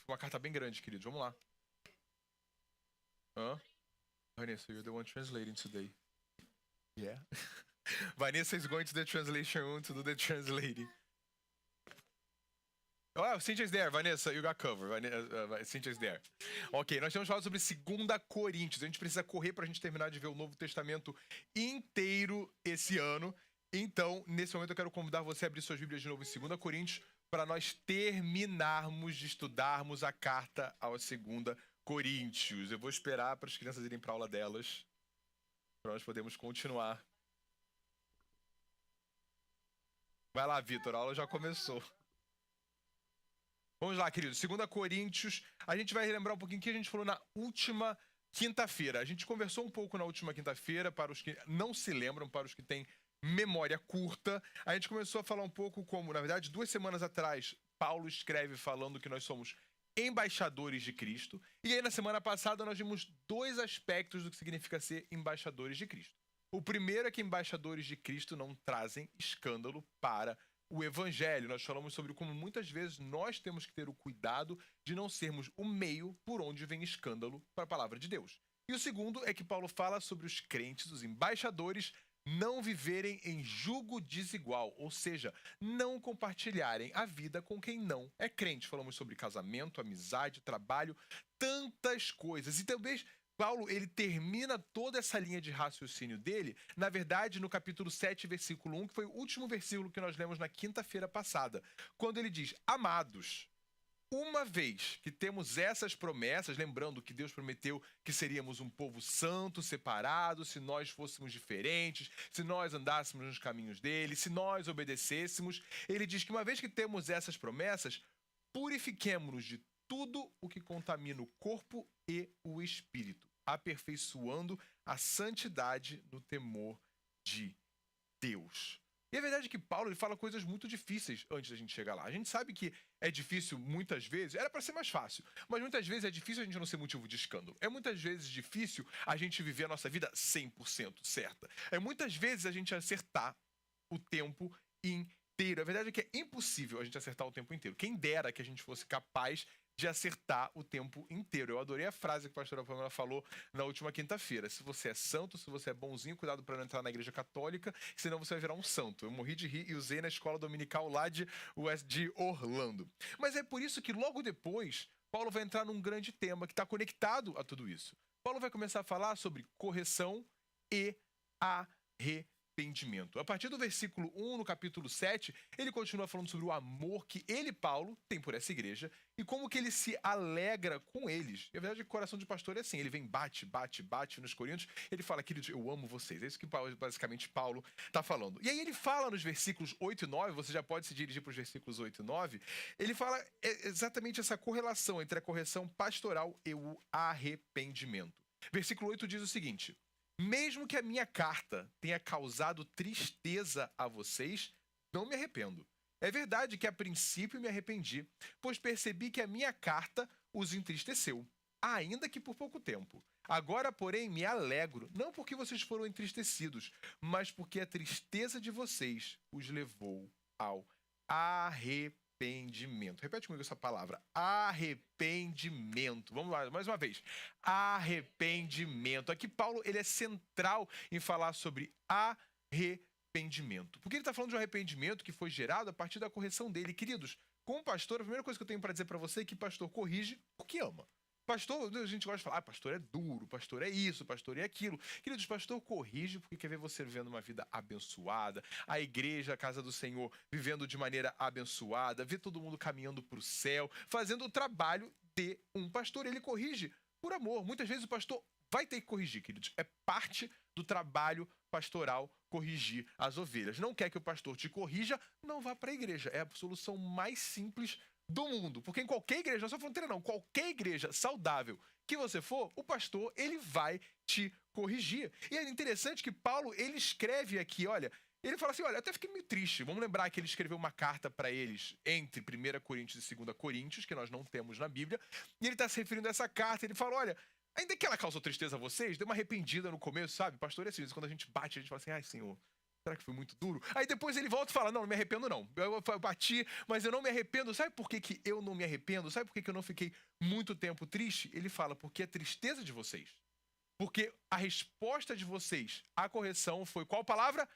uma carta bem grande, queridos. Vamos lá. Hã? Vanessa, you're the one translating today. Yeah. Vanessa is going to the translation room to do the translating. Oh, Cynthia's there, Vanessa, you got cover. Cynthia's there. Ok, nós temos falado sobre 2 Coríntios. A gente precisa correr pra gente terminar de ver o Novo Testamento inteiro esse ano. Então, nesse momento eu quero convidar você a abrir suas Bíblias de novo em 2 Coríntios para nós terminarmos de estudarmos a carta aos 2 Coríntios. Eu vou esperar para as crianças irem para a aula delas, para nós podermos continuar. Vai lá, Vitor, a aula já começou. Vamos lá, queridos. 2 Coríntios, a gente vai relembrar um pouquinho o que a gente falou na última quinta-feira. A gente conversou um pouco na última quinta-feira, para os que não se lembram, para os que têm memória curta. A gente começou a falar um pouco como, na verdade, 2 semanas atrás, Paulo escreve falando que nós somos embaixadores de Cristo. E aí, na semana passada, nós vimos 2 aspectos do que significa ser embaixadores de Cristo. O primeiro é que embaixadores de Cristo não trazem escândalo para o evangelho. Nós falamos sobre como muitas vezes nós temos que ter o cuidado de não sermos o meio por onde vem escândalo para a palavra de Deus. E o segundo é que Paulo fala sobre os crentes, os embaixadores, não viverem em jugo desigual, ou seja, não compartilharem a vida com quem não é crente. Falamos sobre casamento, amizade, trabalho, tantas coisas. E talvez Paulo, ele termina toda essa linha de raciocínio dele, na verdade, no capítulo 7, versículo 1, que foi o último versículo que nós lemos na quinta-feira passada, quando ele diz: amados, uma vez que temos essas promessas, lembrando que Deus prometeu que seríamos um povo santo, separado, se nós fôssemos diferentes, se nós andássemos nos caminhos dele, se nós obedecêssemos, ele diz que uma vez que temos essas promessas, purifiquemo-nos de tudo o que contamina o corpo e o espírito, aperfeiçoando a santidade no temor de Deus. E a verdade é que Paulo ele fala coisas muito difíceis antes da gente chegar lá. A gente sabe que é difícil muitas vezes, era para ser mais fácil, mas muitas vezes é difícil a gente não ser motivo de escândalo. É muitas vezes difícil a gente viver a nossa vida 100% certa. É muitas vezes a gente acertar o tempo inteiro. A verdade é que é impossível a gente acertar o tempo inteiro. Quem dera que a gente fosse capaz de acertar o tempo inteiro. Eu adorei a frase que a pastora Pamela falou na última quinta-feira. Se você é santo, se você é bonzinho, cuidado para não entrar na igreja católica, senão você vai virar um santo. Eu morri de rir e usei na escola dominical lá de Orlando. Mas é por isso que logo depois, Paulo vai entrar num grande tema que está conectado a tudo isso. Paulo vai começar a falar sobre correção e arrependimento. A partir do versículo 1, no capítulo 7, ele continua falando sobre o amor que ele, Paulo, tem por essa igreja e como que ele se alegra com eles. E a verdade é que o coração de pastor é assim, ele vem bate nos coríntios, ele fala, queridos, eu amo vocês. É isso que basicamente Paulo está falando. E aí ele fala nos versículos 8 e 9, você já pode se dirigir para os versículos 8 e 9, ele fala exatamente essa correlação entre a correção pastoral e o arrependimento. Versículo 8 diz o seguinte: mesmo que a minha carta tenha causado tristeza a vocês, não me arrependo. É verdade que a princípio me arrependi, pois percebi que a minha carta os entristeceu, ainda que por pouco tempo. Agora, porém, me alegro, não porque vocês foram entristecidos, mas porque a tristeza de vocês os levou ao arrependimento. Repete comigo essa palavra. Arrependimento. Vamos lá, mais uma vez. Arrependimento. Aqui Paulo ele é central em falar sobre arrependimento. Porque ele está falando de um arrependimento que foi gerado a partir da correção dele. Queridos, como pastor, a primeira coisa que eu tenho para dizer para você é que pastor corrige porque ama. Pastor, a gente gosta de falar, pastor é duro, pastor é isso, pastor é aquilo. Queridos, pastor corrige porque quer ver você vivendo uma vida abençoada, a igreja, a casa do Senhor, vivendo de maneira abençoada, ver todo mundo caminhando para o céu, fazendo o trabalho de um pastor. Ele corrige por amor. Muitas vezes o pastor vai ter que corrigir, queridos. É parte do trabalho pastoral corrigir as ovelhas. Não quer que o pastor te corrija, não vá para a igreja. É a solução mais simples do mundo, porque em qualquer igreja, não é só fronteira não, qualquer igreja saudável que você for, o pastor, ele vai te corrigir. E é interessante que Paulo, ele escreve aqui, olha, ele fala assim, olha, até fiquei meio triste, vamos lembrar que ele escreveu uma carta para eles entre 1 Coríntios e 2 Coríntios, que nós não temos na Bíblia, e ele está se referindo a essa carta, ele fala, olha, ainda que ela causou tristeza a vocês, deu uma arrependida no começo, sabe? Pastor, é assim, quando a gente bate, a gente fala assim, ai, Senhor, Será que foi muito duro? Aí depois ele volta e fala, não me arrependo não. Eu bati, mas eu não me arrependo. Sabe por que eu não me arrependo? Sabe por que eu não fiquei muito tempo triste? Ele fala, porque a tristeza de vocês. Porque a resposta de vocês à correção foi qual palavra?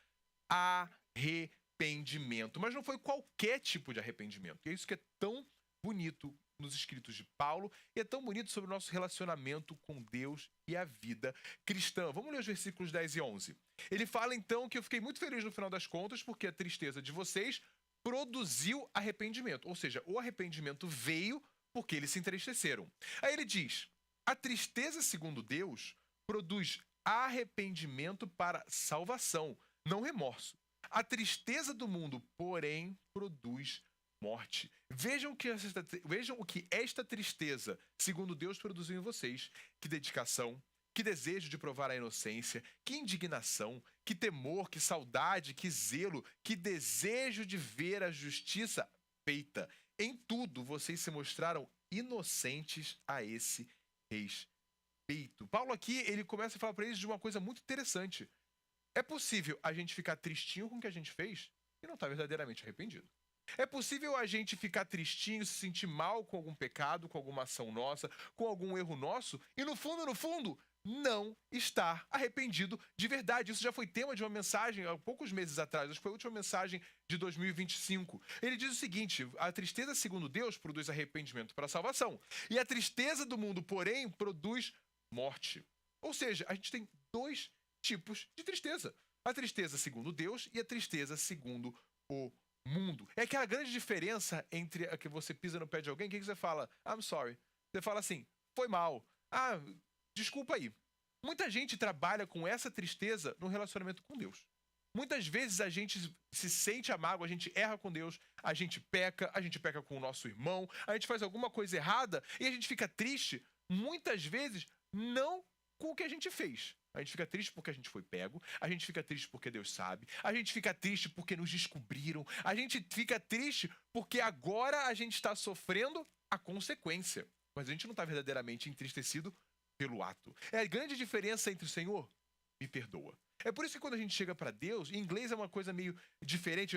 Arrependimento. Mas não foi qualquer tipo de arrependimento. E é isso que é tão bonito nos escritos de Paulo e é tão bonito sobre o nosso relacionamento com Deus e a vida cristã. Vamos ler os versículos 10 e 11. Ele fala então que eu fiquei muito feliz no final das contas porque a tristeza de vocês produziu arrependimento. Ou seja, o arrependimento veio porque eles se entristeceram. Aí ele diz, a tristeza segundo Deus produz arrependimento para salvação, não remorso. A tristeza do mundo, porém, produz morte. Vejam o que esta tristeza, segundo Deus, produziu em vocês. Que dedicação, que desejo de provar a inocência, que indignação, que temor, que saudade, que zelo, que desejo de ver a justiça feita. Em tudo, vocês se mostraram inocentes a esse respeito. Paulo aqui, ele começa a falar para eles de uma coisa muito interessante. É possível a gente ficar tristinho com o que a gente fez e não estar verdadeiramente arrependido. É possível a gente ficar tristinho, se sentir mal com algum pecado, com alguma ação nossa, com algum erro nosso, e no fundo, não estar arrependido de verdade. Isso já foi tema de uma mensagem há poucos meses atrás, acho que foi a última mensagem de 2025. Ele diz o seguinte, a tristeza segundo Deus produz arrependimento para a salvação, e a tristeza do mundo, porém, produz morte. Ou seja, a gente tem dois tipos de tristeza. A tristeza segundo Deus e a tristeza segundo o mundo. É aquela grande diferença entre a que você pisa no pé de alguém, o que você fala? I'm sorry. Você fala assim, foi mal. Ah, desculpa aí. Muita gente trabalha com essa tristeza no relacionamento com Deus. Muitas vezes a gente se sente amargo, a gente erra com Deus, a gente peca com o nosso irmão, a gente faz alguma coisa errada e a gente fica triste, muitas vezes, não com o que a gente fez. A gente fica triste porque a gente foi pego, a gente fica triste porque Deus sabe, a gente fica triste porque nos descobriram, a gente fica triste porque agora a gente está sofrendo a consequência. Mas a gente não está verdadeiramente entristecido pelo ato. É a grande diferença entre o Senhor, me perdoa. É por isso que quando a gente chega para Deus, em inglês é uma coisa meio diferente.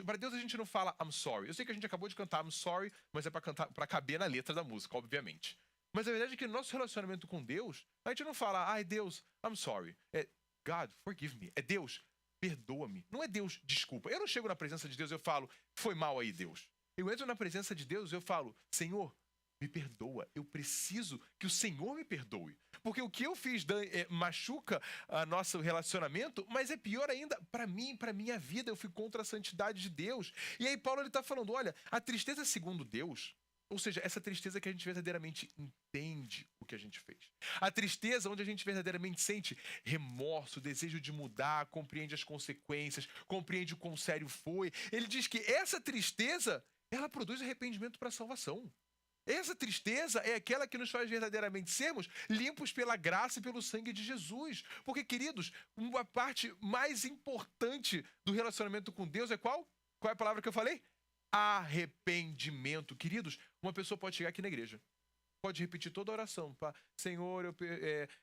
Para Deus a gente não fala I'm sorry. Eu sei que a gente acabou de cantar I'm sorry, mas é para caber na letra da música, obviamente. Mas a verdade é que no nosso relacionamento com Deus, a gente não fala, ai Deus, I'm sorry. É God, forgive me. É Deus, perdoa-me. Não é Deus, desculpa. Eu não chego na presença de Deus e eu falo, foi mal aí, Deus. Eu entro na presença de Deus e eu falo, Senhor, me perdoa. Eu preciso que o Senhor me perdoe. Porque o que eu fiz machuca o nosso relacionamento, mas é pior ainda, para mim, para minha vida, eu fui contra a santidade de Deus. E aí Paulo está falando, olha, a tristeza segundo Deus, ou seja, essa tristeza que a gente verdadeiramente entende o que a gente fez. A tristeza onde a gente verdadeiramente sente remorso, desejo de mudar, compreende as consequências, compreende o quão sério foi. Ele diz que essa tristeza, ela produz arrependimento para a salvação. Essa tristeza é aquela que nos faz verdadeiramente sermos limpos pela graça e pelo sangue de Jesus. Porque, queridos, uma parte mais importante do relacionamento com Deus é qual? Qual é a palavra que eu falei? Arrependimento. Queridos, uma pessoa pode chegar aqui na igreja, pode repetir toda a oração. Senhor,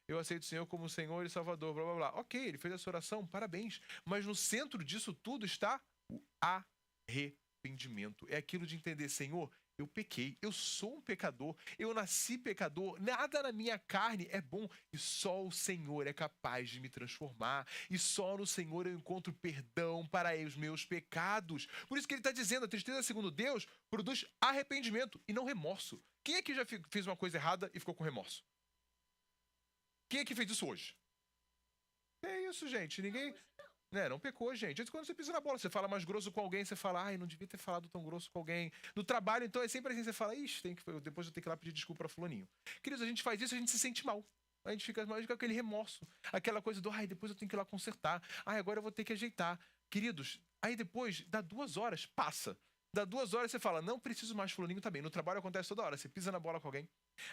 eu aceito o Senhor como Senhor e Salvador, blá, blá, blá. Ok, ele fez essa oração, parabéns. Mas no centro disso tudo está o arrependimento. É aquilo de entender, Senhor, eu pequei, eu sou um pecador, eu nasci pecador, nada na minha carne é bom e só o Senhor é capaz de me transformar e só no Senhor eu encontro perdão para os meus pecados. Por isso que ele está dizendo, a tristeza segundo Deus produz arrependimento e não remorso. Quem aqui já fez uma coisa errada e ficou com remorso? Quem aqui fez isso hoje? É isso, gente, ninguém... Não pecou, gente. Antes, quando você pisa na bola, você fala mais grosso com alguém, você fala, ai, não devia ter falado tão grosso com alguém. No trabalho, então, é sempre assim, você fala, ixi, depois eu tenho que ir lá pedir desculpa pra fulaninho. Queridos, a gente faz isso, a gente se sente mal. A gente fica com aquele remorso. Aquela coisa do, ai, depois eu tenho que ir lá consertar. Ai, agora eu vou ter que ajeitar. Queridos, aí depois, dá 2 horas, passa. Dá 2 horas, você fala, não preciso mais, fulaninho tá bem. No trabalho acontece toda hora, você pisa na bola com alguém.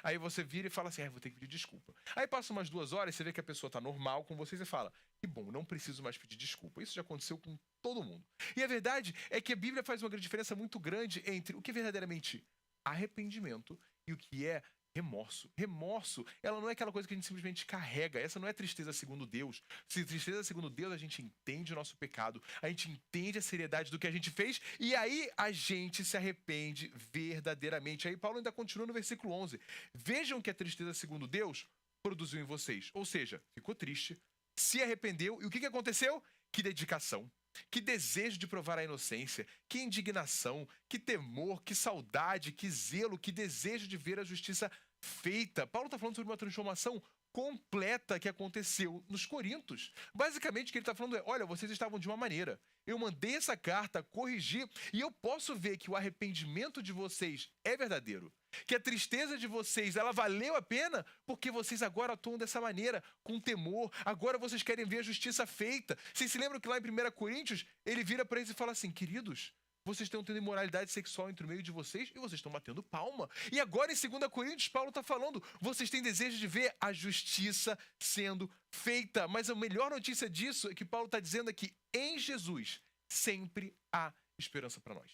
Aí você vira e fala assim, vou ter que pedir desculpa. Aí passa umas 2 horas, você vê que a pessoa tá normal com você e você fala, que bom, não preciso mais pedir desculpa. Isso já aconteceu com todo mundo. E a verdade é que a Bíblia faz uma grande diferença muito grande entre o que é verdadeiramente arrependimento e o que é remorso. Remorso, ela não é aquela coisa que a gente simplesmente carrega. Essa não é tristeza segundo Deus. Se tristeza segundo Deus, a gente entende o nosso pecado, a gente entende a seriedade do que a gente fez e aí a gente se arrepende verdadeiramente. Aí Paulo ainda continua no versículo 11. Vejam que a tristeza segundo Deus produziu em vocês. Ou seja, ficou triste, se arrependeu e o que aconteceu? Que dedicação. Que desejo de provar a inocência, que indignação, que temor, que saudade, que zelo, que desejo de ver a justiça feita. Paulo está falando sobre uma transformação completa que aconteceu nos Coríntios. Basicamente, o que ele está falando é, olha, vocês estavam de uma maneira. Eu mandei essa carta corrigir e eu posso ver que o arrependimento de vocês é verdadeiro. Que a tristeza de vocês, ela valeu a pena porque vocês agora atuam dessa maneira, com temor. Agora vocês querem ver a justiça feita. Vocês se lembram que lá em 1 Coríntios, ele vira para eles e fala assim, queridos, vocês estão tendo imoralidade sexual entre o meio de vocês e vocês estão batendo palma. E agora em 2 Coríntios, Paulo está falando, vocês têm desejo de ver a justiça sendo feita. Mas a melhor notícia disso é que Paulo está dizendo é que em Jesus sempre há esperança para nós.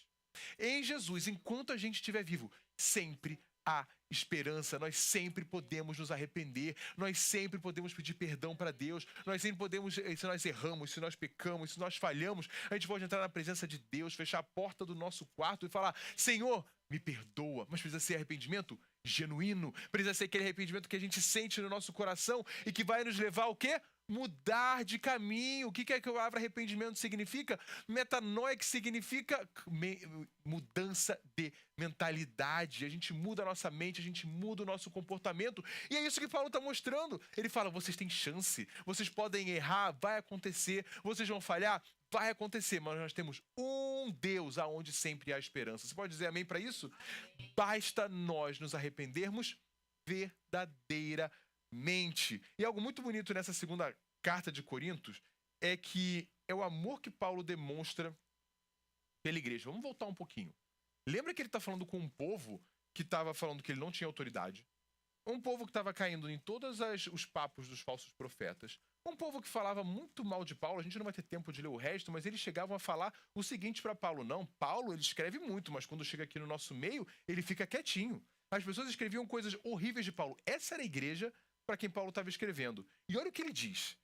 Em Jesus, enquanto a gente estiver vivo, sempre há esperança, nós sempre podemos nos arrepender, nós sempre podemos pedir perdão para Deus, nós sempre podemos, se nós erramos, se nós pecamos, se nós falhamos, a gente pode entrar na presença de Deus, fechar a porta do nosso quarto e falar, Senhor, me perdoa, mas precisa ser arrependimento genuíno, precisa ser aquele arrependimento que a gente sente no nosso coração e que vai nos levar ao quê? Mudar de caminho. O que é que a palavra arrependimento significa? Metanoia, que significa mudança de mentalidade. A gente muda a nossa mente, a gente muda o nosso comportamento. E é isso que Paulo está mostrando. Ele fala, vocês têm chance, vocês podem errar, vai acontecer, vocês vão falhar, vai acontecer, mas nós temos um Deus aonde sempre há esperança. Você pode dizer amém para isso? Amém. Basta nós nos arrependermos verdadeiramente. E algo muito bonito nessa segunda carta de Coríntios é que é o amor que Paulo demonstra pela igreja. Vamos voltar um pouquinho. Lembra que ele está falando com um povo que estava falando que ele não tinha autoridade? Um povo que estava caindo em todos os papos dos falsos profetas. Um povo que falava muito mal de Paulo. A gente não vai ter tempo de ler o resto, mas eles chegavam a falar o seguinte para Paulo. Não, Paulo ele escreve muito, mas quando chega aqui no nosso meio, ele fica quietinho. As pessoas escreviam coisas horríveis de Paulo. Essa era a igreja para quem Paulo estava escrevendo. E olha o que ele diz.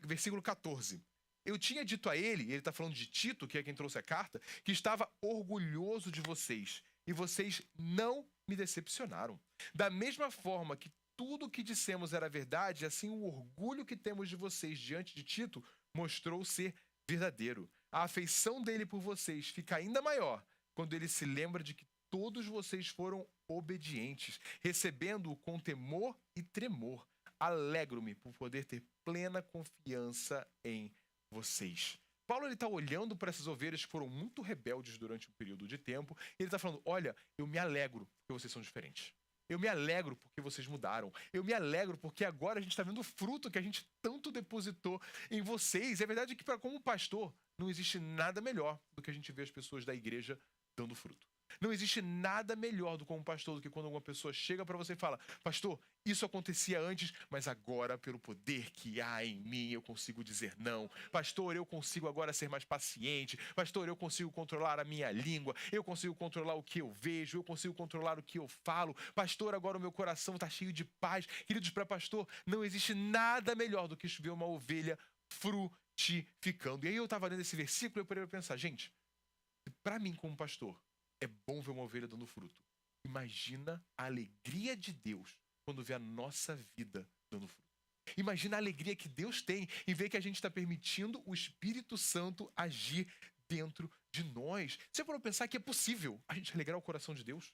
Versículo 14. Eu tinha dito a ele está falando de Tito, que é quem trouxe a carta, que estava orgulhoso de vocês. E vocês não me decepcionaram. Da mesma forma que tudo o que dissemos era verdade, assim o orgulho que temos de vocês diante de Tito mostrou ser verdadeiro. A afeição dele por vocês fica ainda maior quando ele se lembra de que todos vocês foram obedientes, recebendo-o com temor e tremor. Alegro-me por poder ter plena confiança em vocês. Paulo está olhando para essas ovelhas que foram muito rebeldes durante um período de tempo, e ele está falando, olha, eu me alegro porque vocês são diferentes. Eu me alegro porque vocês mudaram. Eu me alegro porque agora a gente está vendo o fruto que a gente tanto depositou em vocês. É verdade que, como pastor, não existe nada melhor do que a gente ver as pessoas da igreja dando fruto. Não existe nada melhor do como pastor do que quando alguma pessoa chega para você e fala, pastor, isso acontecia antes, mas agora pelo poder que há em mim eu consigo dizer não. Pastor, eu consigo agora ser mais paciente. Pastor, eu consigo controlar a minha língua. Eu consigo controlar o que eu vejo. Eu consigo controlar o que eu falo. Pastor, agora o meu coração está cheio de paz. Queridos, para pastor, não existe nada melhor do que ver uma ovelha frutificando. E aí eu estava lendo esse versículo e eu parei para pensar, gente, para mim como pastor, é bom ver uma ovelha dando fruto. Imagina a alegria de Deus quando vê a nossa vida dando fruto. Imagina a alegria que Deus tem em ver que a gente está permitindo o Espírito Santo agir dentro de nós. Você pode pensar que é possível a gente alegrar o coração de Deus?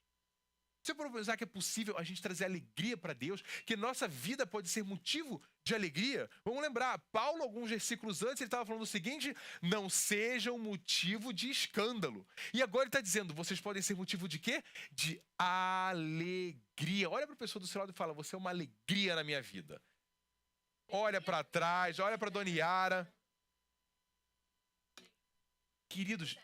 Você pode pensar que é possível a gente trazer alegria para Deus? Que nossa vida pode ser motivo de alegria? Vamos lembrar, Paulo, alguns versículos antes, ele estava falando o seguinte, não sejam motivo de escândalo. E agora ele está dizendo, vocês podem ser motivo de quê? De alegria. Olha para a pessoa do seu lado e fala, você é uma alegria na minha vida. Olha para trás, olha para a Dona Yara. Queridos,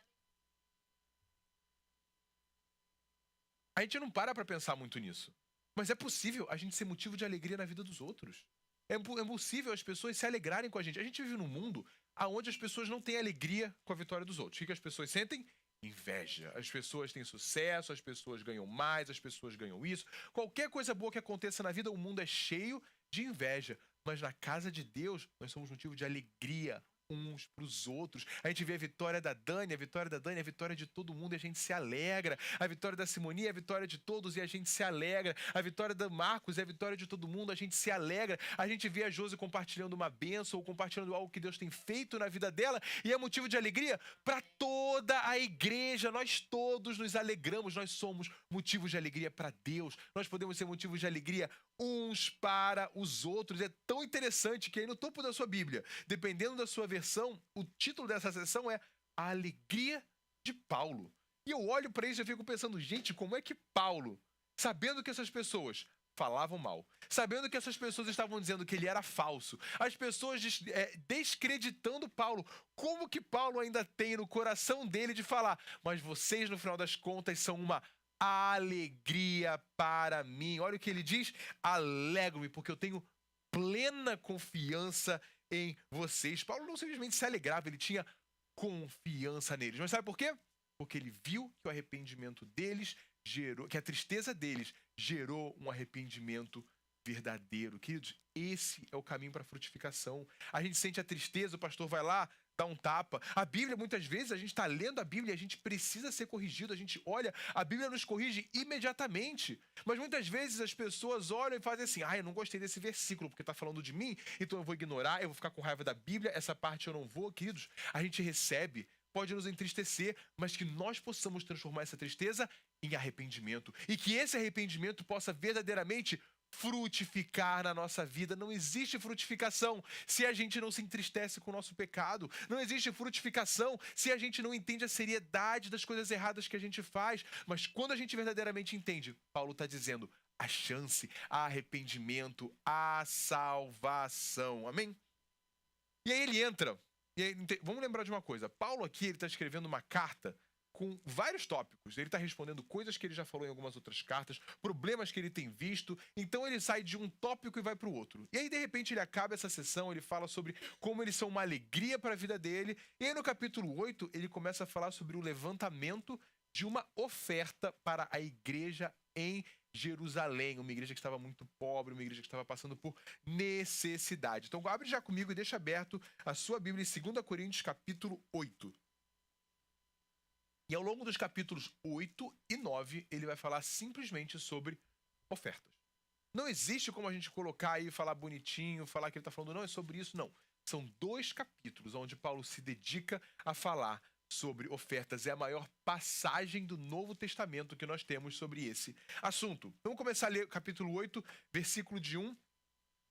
a gente não para pensar muito nisso. Mas é possível a gente ser motivo de alegria na vida dos outros. É possível as pessoas se alegrarem com a gente. A gente vive num mundo onde as pessoas não têm alegria com a vitória dos outros. O que as pessoas sentem? inveja. As pessoas têm sucesso, as pessoas ganham mais, as pessoas ganham isso. Qualquer coisa boa que aconteça na vida, o mundo é cheio de inveja. Mas na casa de Deus, nós somos motivo de alegria uns para os outros. A gente vê a vitória da Dani, a vitória da Dani, a vitória de todo mundo e a gente se alegra. A vitória da Simonia é a vitória de todos e a gente se alegra. A vitória da Marcos é a vitória de todo mundo, a gente se alegra. A gente vê a Josi compartilhando uma bênção ou compartilhando algo que Deus tem feito na vida dela e é motivo de alegria para toda a igreja. Nós todos nos alegramos, nós somos motivos de alegria para Deus. Nós podemos ser motivos de alegria uns para os outros. É tão interessante que aí no topo da sua Bíblia, dependendo da sua versão, o título dessa sessão é A Alegria de Paulo. E eu olho para isso e eu fico pensando, gente, como é que Paulo, sabendo que essas pessoas falavam mal, sabendo que essas pessoas estavam dizendo que ele era falso, as pessoas descreditando Paulo, como que Paulo ainda tem no coração dele de falar, mas vocês no final das contas são uma alegria para mim. Olha o que ele diz: alegro-me porque eu tenho plena confiança em vocês. Paulo não simplesmente se alegrava, ele tinha confiança neles. Mas sabe por quê? Porque ele viu que o arrependimento deles gerou, que a tristeza deles gerou um arrependimento verdadeiro. Queridos, esse é o caminho para a frutificação. A gente sente a tristeza, o pastor vai lá, dá um tapa. A Bíblia, muitas vezes, a gente está lendo a Bíblia e a gente precisa ser corrigido. A gente olha, a Bíblia nos corrige imediatamente. Mas muitas vezes as pessoas olham e fazem assim, eu não gostei desse versículo porque está falando de mim, então eu vou ignorar, eu vou ficar com raiva da Bíblia, essa parte eu não vou. Queridos, a gente recebe, pode nos entristecer, mas que nós possamos transformar essa tristeza em arrependimento. E que esse arrependimento possa verdadeiramente frutificar na nossa vida. Não existe frutificação se a gente não se entristece com o nosso pecado. Não existe frutificação se a gente não entende a seriedade das coisas erradas que a gente faz. Mas quando a gente verdadeiramente entende, Paulo está dizendo, a chance, a arrependimento, a salvação. Amém? E aí ele entra. E aí, vamos lembrar de uma coisa. Paulo aqui, ele está escrevendo uma carta com vários tópicos. Ele está respondendo coisas que ele já falou em algumas outras cartas, problemas que ele tem visto. Então ele sai de um tópico e vai para o outro. E aí, de repente, ele acaba essa sessão, ele fala sobre como eles são uma alegria para a vida dele. E aí, no capítulo 8, ele começa a falar sobre o levantamento de uma oferta para a igreja em Jerusalém, uma igreja que estava muito pobre, uma igreja que estava passando por necessidade. Então, abre já comigo e deixa aberto a sua Bíblia em 2 Coríntios, capítulo 8. E ao longo dos capítulos 8 e 9, ele vai falar simplesmente sobre ofertas. Não existe como a gente colocar aí, falar bonitinho, falar que ele está falando, não, é sobre isso, não. São 2 capítulos onde Paulo se dedica a falar sobre ofertas. É a maior passagem do Novo Testamento que nós temos sobre esse assunto. Vamos começar a ler o capítulo 8, versículo de 1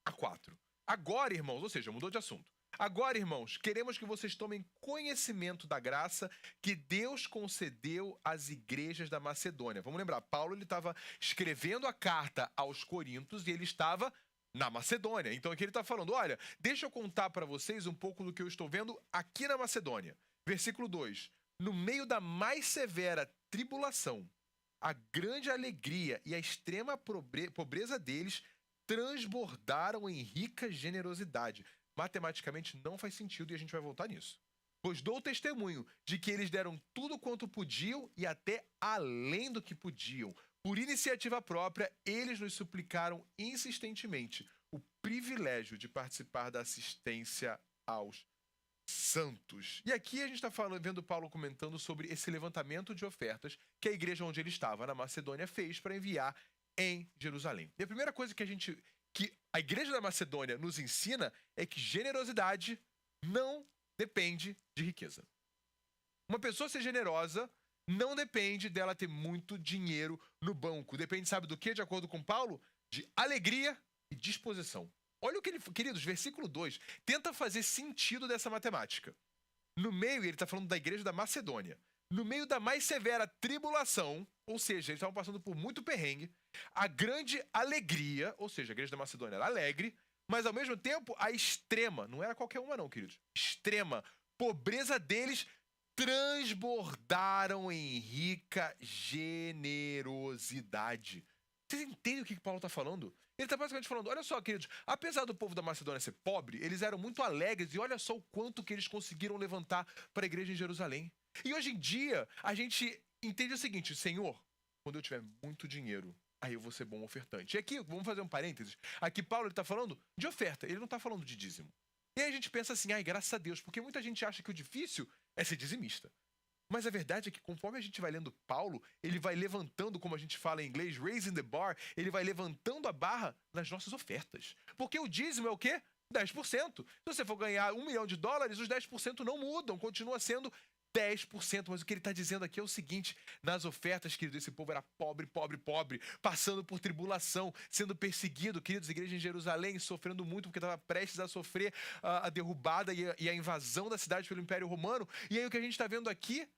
a 4. Agora, irmãos, ou seja, mudou de assunto. Agora, irmãos, queremos que vocês tomem conhecimento da graça que Deus concedeu às igrejas da Macedônia. Vamos lembrar, Paulo ele estava escrevendo a carta aos Coríntios e ele estava na Macedônia. Então aqui ele está falando, olha, deixa eu contar para vocês um pouco do que eu estou vendo aqui na Macedônia. Versículo 2. No meio da mais severa tribulação, a grande alegria e a extrema pobreza deles transbordaram em rica generosidade. Matematicamente não faz sentido e a gente vai voltar nisso. Pois dou testemunho de que eles deram tudo quanto podiam e até além do que podiam. Por iniciativa própria, eles nos suplicaram insistentemente o privilégio de participar da assistência aos santos. E aqui a gente está vendo Paulo comentando sobre esse levantamento de ofertas que a igreja onde ele estava, na Macedônia, fez para enviar em Jerusalém. E a primeira coisa que a igreja da Macedônia nos ensina é que generosidade não depende de riqueza. Uma pessoa ser generosa não depende dela ter muito dinheiro no banco. Depende, sabe do que, de acordo com Paulo? De alegria e disposição. Olha o que ele... Queridos, versículo 2. Tenta fazer sentido dessa matemática. No meio, ele está falando da igreja da Macedônia. No meio da mais severa tribulação, ou seja, eles estavam passando por muito perrengue, a grande alegria, ou seja, a igreja da Macedônia era alegre, mas ao mesmo tempo a extrema, não era qualquer uma não, queridos, extrema pobreza deles transbordaram em rica generosidade. Vocês entendem o que Paulo está falando? Ele está basicamente falando, olha só, queridos, apesar do povo da Macedônia ser pobre, eles eram muito alegres e olha só o quanto que eles conseguiram levantar para a igreja em Jerusalém. E hoje em dia, a gente entende o seguinte: Senhor, quando eu tiver muito dinheiro, aí eu vou ser bom ofertante. E aqui, vamos fazer um parênteses. Aqui Paulo está falando de oferta, ele não está falando de dízimo. E aí a gente pensa assim, ai, graças a Deus, porque muita gente acha que o difícil é ser dizimista. Mas a verdade é que conforme a gente vai lendo Paulo, ele vai levantando, como a gente fala em inglês, raising the bar, ele vai levantando a barra nas nossas ofertas. Porque o dízimo é o quê? 10%. Se você for ganhar $1 milhão, os 10% não mudam, continua sendo 10%. Mas o que ele está dizendo aqui é o seguinte: nas ofertas, querido, esse povo era pobre, pobre, pobre, passando por tribulação, sendo perseguido, queridos, a igreja em Jerusalém sofrendo muito porque estava prestes a sofrer a derrubada e a invasão da cidade pelo Império Romano. E aí o que a gente está vendo aqui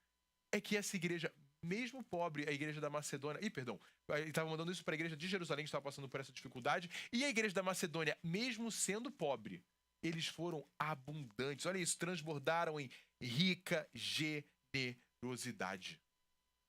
é que essa igreja, mesmo pobre, a igreja da Macedônia... ele estava mandando isso para a igreja de Jerusalém, que estava passando por essa dificuldade. E a igreja da Macedônia, mesmo sendo pobre, eles foram abundantes. Olha isso, transbordaram em rica generosidade.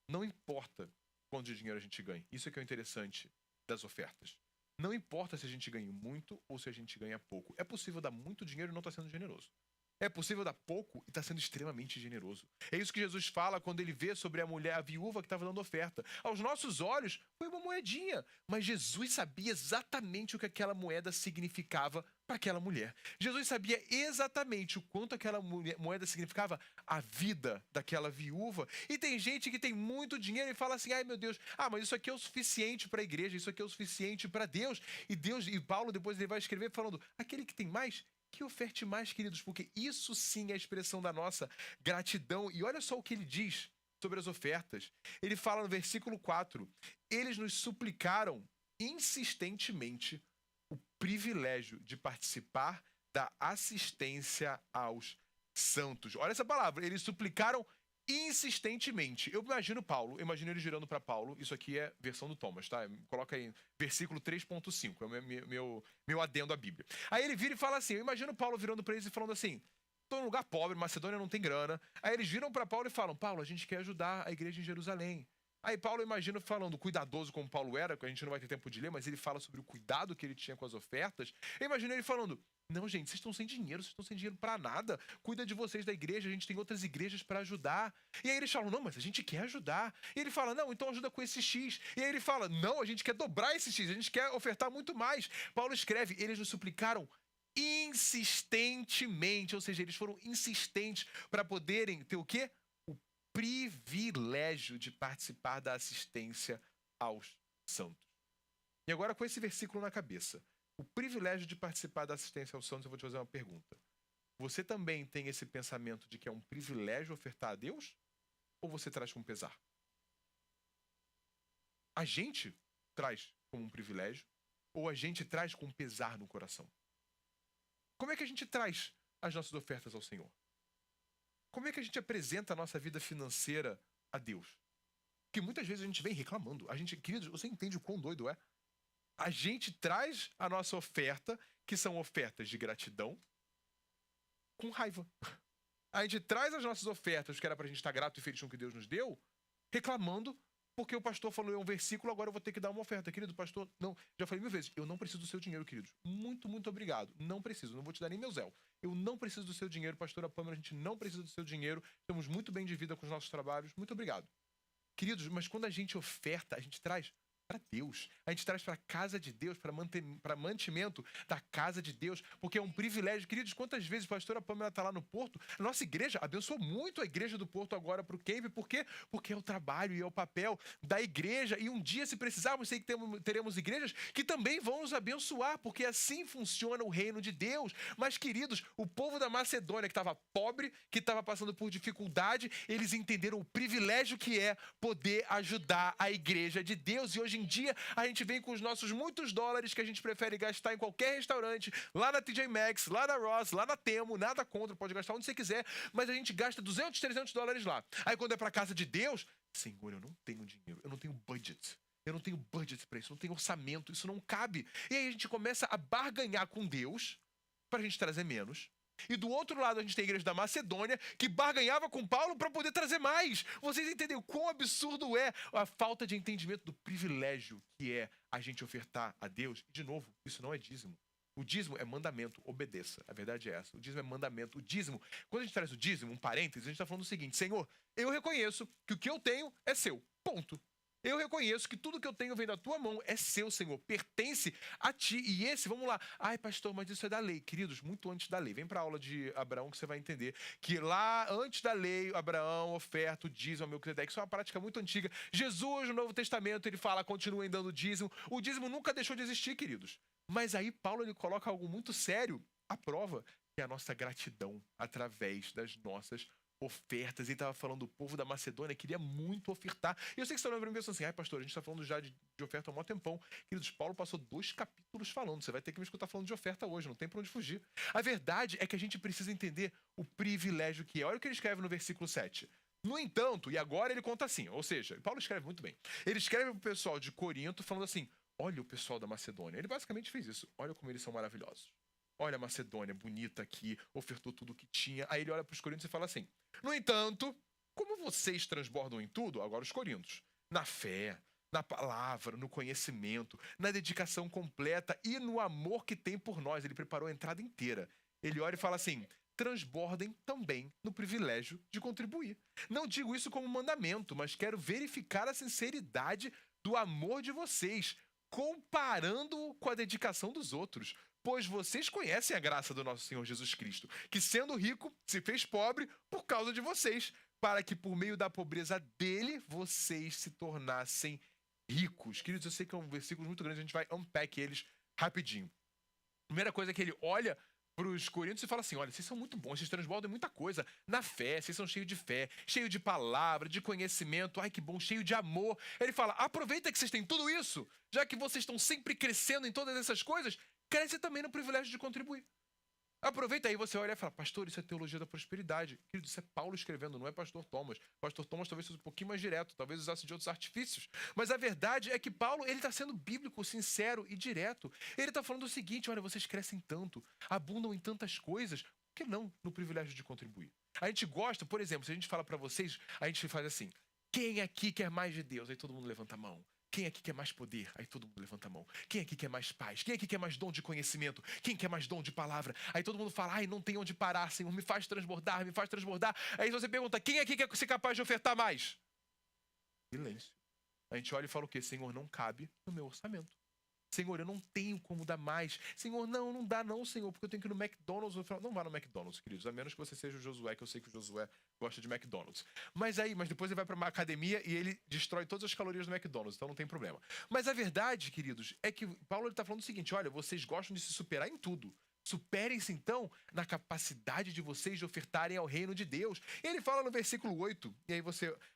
Não importa quanto de dinheiro a gente ganha. Isso é que é o interessante das ofertas. Não importa se a gente ganha muito ou se a gente ganha pouco. É possível dar muito dinheiro e não estar sendo generoso. É possível dar pouco e está sendo extremamente generoso. É isso que Jesus fala quando ele vê sobre a mulher, a viúva que estava dando oferta. Aos nossos olhos, foi uma moedinha. Mas Jesus sabia exatamente o que aquela moeda significava para aquela mulher. Jesus sabia exatamente o quanto aquela moeda significava a vida daquela viúva. E tem gente que tem muito dinheiro e fala assim, ai meu Deus, mas isso aqui é o suficiente para a igreja, isso aqui é o suficiente para Deus. E Paulo depois ele vai escrever falando, aquele que tem mais, que oferte mais, queridos, porque isso sim é a expressão da nossa gratidão. E olha só o que ele diz sobre as ofertas. Ele fala no versículo 4, eles nos suplicaram insistentemente o privilégio de participar da assistência aos santos. Olha essa palavra, eles suplicaram insistentemente. Eu imagino ele girando para Paulo. Isso aqui é versão do Thomas, tá? Coloca aí, versículo 3.5, é o meu adendo à Bíblia. Aí ele vira e fala assim, eu imagino Paulo virando para eles e falando assim, estou num lugar pobre, Macedônia não tem grana. Aí eles viram para Paulo e falam, Paulo, a gente quer ajudar a igreja em Jerusalém. Aí Paulo, eu imagino, falando, cuidadoso como Paulo era, que a gente não vai ter tempo de ler, mas ele fala sobre o cuidado que ele tinha com as ofertas. Eu imagino ele falando, não, gente, vocês estão sem dinheiro para nada. Cuida de vocês da igreja, a gente tem outras igrejas para ajudar. E aí eles falam, não, mas a gente quer ajudar. E ele fala, não, então ajuda com esse X. E aí ele fala, não, a gente quer dobrar esse X, a gente quer ofertar muito mais. Paulo escreve, eles nos suplicaram insistentemente, ou seja, eles foram insistentes para poderem ter o quê? O privilégio de participar da assistência aos santos. E agora, com esse versículo na cabeça, o privilégio de participar da assistência aos santos, eu vou te fazer uma pergunta. Você também tem esse pensamento de que é um privilégio ofertar a Deus? Ou você traz com pesar? A gente traz como um privilégio ou a gente traz com pesar no coração? Como é que a gente traz as nossas ofertas ao Senhor? Como é que a gente apresenta a nossa vida financeira a Deus? Porque muitas vezes a gente vem reclamando. Queridos, você entende o quão doido é? A gente traz a nossa oferta, que são ofertas de gratidão, com raiva. A gente traz as nossas ofertas, que era pra gente estar grato e feliz com o que Deus nos deu, reclamando porque o pastor falou em um versículo, agora eu vou ter que dar uma oferta. Querido pastor, não, já falei 1000 vezes, eu não preciso do seu dinheiro, queridos. Muito, muito obrigado. Não preciso, não vou te dar nem meu zéu. Eu não preciso do seu dinheiro, pastora Pâmela, a gente não precisa do seu dinheiro. Estamos muito bem de vida com os nossos trabalhos. Muito obrigado. Queridos, mas quando a gente oferta, a gente traz para Deus. A gente traz para a casa de Deus, para mantimento da casa de Deus, porque é um privilégio. Queridos, quantas vezes a pastora Pâmela está lá no Porto, a nossa igreja abençoou muito a igreja do Porto agora para o Cave. Por quê? Porque é o trabalho e é o papel da igreja. E um dia, se precisarmos, sei que teremos igrejas que também vão nos abençoar, porque assim funciona o reino de Deus. Mas, queridos, o povo da Macedônia, que estava pobre, que estava passando por dificuldade, eles entenderam o privilégio que é poder ajudar a igreja de Deus. E hoje em dia, a gente vem com os nossos muitos dólares que a gente prefere gastar em qualquer restaurante, lá na TJ Maxx, lá na Ross, lá na Temo, nada contra, pode gastar onde você quiser, mas a gente gasta $200, $300 lá. Aí quando é pra casa de Deus, Senhor, eu não tenho dinheiro, eu não tenho budget. Eu não tenho budget para isso, não tenho orçamento, isso não cabe. E aí a gente começa a barganhar com Deus pra gente trazer menos. E do outro lado a gente tem a igreja da Macedônia que barganhava com Paulo para poder trazer mais. Vocês entendem o quão absurdo é a falta de entendimento do privilégio que é a gente ofertar a Deus? E de novo, isso não é dízimo. O dízimo é mandamento, obedeça. A verdade é essa. O dízimo é mandamento. O dízimo, quando a gente traz o dízimo, um parênteses, a gente está falando o seguinte: Senhor, eu reconheço que o que eu tenho é seu. Ponto. Eu reconheço que tudo que eu tenho vem da tua mão, é seu, Senhor, pertence a ti. E esse, vamos lá, ai pastor, mas isso é da lei. Queridos, muito antes da lei. Vem para a aula de Abraão que você vai entender que lá, antes da lei, Abraão oferta o dízimo ao Melquisedeque. Isso é uma prática muito antiga. Jesus, no Novo Testamento, ele fala, continuem dando dízimo. O dízimo nunca deixou de existir, queridos. Mas aí Paulo, ele coloca algo muito sério à prova, que é a nossa gratidão através das nossas ofertas. Ele estava falando do povo da Macedônia, queria muito ofertar. E eu sei que você está lembrando mesmo assim, ai pastor, a gente está falando já de oferta há um maior tempão. Queridos, Paulo passou 2 capítulos falando. Você vai ter que me escutar falando de oferta hoje, não tem para onde fugir. A verdade é que a gente precisa entender o privilégio que é. Olha o que ele escreve no versículo 7. No entanto, e agora ele conta assim, ou seja, Paulo escreve muito bem. Ele escreve para o pessoal de Corinto falando assim, olha o pessoal da Macedônia. Ele basicamente fez isso. Olha como eles são maravilhosos. Olha a Macedônia, bonita aqui, ofertou tudo o que tinha. Aí ele olha para os coríntios e fala assim, no entanto, como vocês transbordam em tudo, agora os coríntios, na fé, na palavra, no conhecimento, na dedicação completa e no amor que tem por nós. Ele preparou a entrada inteira. Ele olha e fala assim, transbordem também no privilégio de contribuir. Não digo isso como mandamento, mas quero verificar a sinceridade do amor de vocês, comparando-o com a dedicação dos outros. Pois vocês conhecem a graça do nosso Senhor Jesus Cristo, que sendo rico, se fez pobre por causa de vocês, para que por meio da pobreza dele, vocês se tornassem ricos. Queridos, eu sei que é um versículo muito grande, a gente vai unpack eles rapidinho. Primeira coisa é que ele olha para os coríntios e fala assim, olha, vocês são muito bons, vocês transbordam muita coisa na fé, vocês são cheios de fé, cheio de palavra, de conhecimento, ai que bom, cheio de amor. Ele fala, aproveita que vocês têm tudo isso, já que vocês estão sempre crescendo em todas essas coisas, cresce também no privilégio de contribuir. Aproveita aí, você olha e fala, pastor, isso é teologia da prosperidade. Querido, isso é Paulo escrevendo, não é pastor Thomas. Pastor Thomas talvez fosse um pouquinho mais direto, talvez usasse de outros artifícios. Mas a verdade é que Paulo, ele está sendo bíblico, sincero e direto. Ele está falando o seguinte, olha, vocês crescem tanto, abundam em tantas coisas, por que não no privilégio de contribuir? A gente gosta, por exemplo, se a gente fala para vocês, a gente faz assim, quem aqui quer mais de Deus? Aí todo mundo levanta a mão. Quem aqui quer mais poder? Aí todo mundo levanta a mão. Quem aqui quer mais paz? Quem aqui quer mais dom de conhecimento? Quem quer mais dom de palavra? Aí todo mundo fala, ai, não tem onde parar, Senhor, me faz transbordar, me faz transbordar. Aí você pergunta, quem aqui quer ser capaz de ofertar mais? Silêncio. A gente olha e fala o quê? Senhor, não cabe no meu orçamento. Senhor, eu não tenho como dar mais. Senhor, não dá não, Senhor, porque eu tenho que ir no McDonald's. Não vá no McDonald's, queridos, a menos que você seja o Josué, que eu sei que o Josué gosta de McDonald's. Mas depois ele vai para uma academia e ele destrói todas as calorias do McDonald's, então não tem problema. Mas a verdade, queridos, é que Paulo está falando o seguinte, olha, vocês gostam de se superar em tudo. Superem-se, então, na capacidade de vocês de ofertarem ao reino de Deus. E ele fala no versículo 8, e aí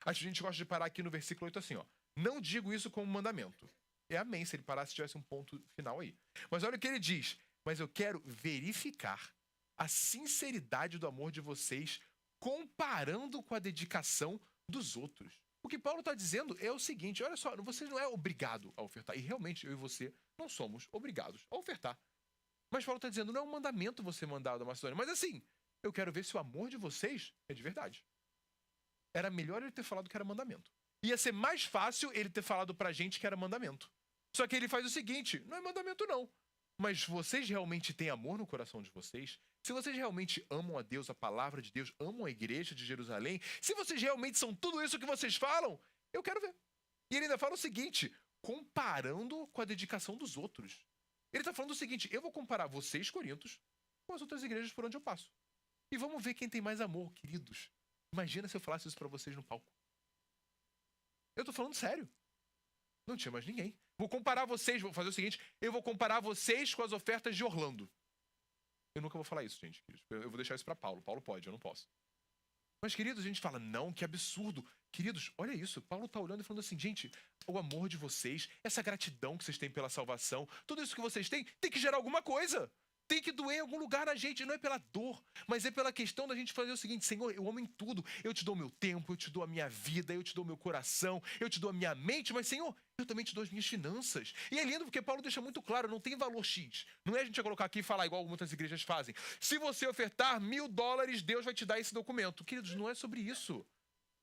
a gente gosta de parar aqui no versículo 8 assim, ó. Não digo isso como mandamento. É amém, se ele parasse, tivesse um ponto final aí. Mas olha o que ele diz. Mas eu quero verificar a sinceridade do amor de vocês comparando com a dedicação dos outros. O que Paulo está dizendo é o seguinte, olha só, você não é obrigado a ofertar. E realmente, eu e você não somos obrigados a ofertar. Mas Paulo está dizendo, não é um mandamento você mandar da Macedônia. Mas assim, eu quero ver se o amor de vocês é de verdade. Era melhor ele ter falado que era mandamento. Ia ser mais fácil ele ter falado pra gente que era mandamento. Só que ele faz o seguinte, não é mandamento não. Mas vocês realmente têm amor no coração de vocês? Se vocês realmente amam a Deus, a palavra de Deus, amam a igreja de Jerusalém, se vocês realmente são tudo isso que vocês falam, eu quero ver. E ele ainda fala o seguinte, comparando com a dedicação dos outros. Ele está falando o seguinte, eu vou comparar vocês, Corintos, com as outras igrejas por onde eu passo. E vamos ver quem tem mais amor, queridos. Imagina se eu falasse isso para vocês no palco. Eu tô falando sério. Não tinha mais ninguém. Vou comparar vocês, vou fazer o seguinte, eu vou comparar vocês com as ofertas de Orlando. Eu nunca vou falar isso, gente. Eu vou deixar isso para Paulo. Paulo pode, eu não posso. Mas, queridos, a gente fala, não, que absurdo. Queridos, olha isso. Paulo tá olhando e falando assim, gente, o amor de vocês, essa gratidão que vocês têm pela salvação, tudo isso que vocês têm, tem que gerar alguma coisa. Tem que doer em algum lugar na gente, não é pela dor, mas é pela questão da gente fazer o seguinte, Senhor, eu amo em tudo, eu te dou meu tempo, eu te dou a minha vida, eu te dou meu coração, eu te dou a minha mente, mas Senhor, eu também te dou as minhas finanças. E é lindo porque Paulo deixa muito claro, não tem valor X. Não é a gente colocar aqui e falar igual muitas igrejas fazem. Se você ofertar $1.000, Deus vai te dar esse documento. Queridos, não é sobre isso.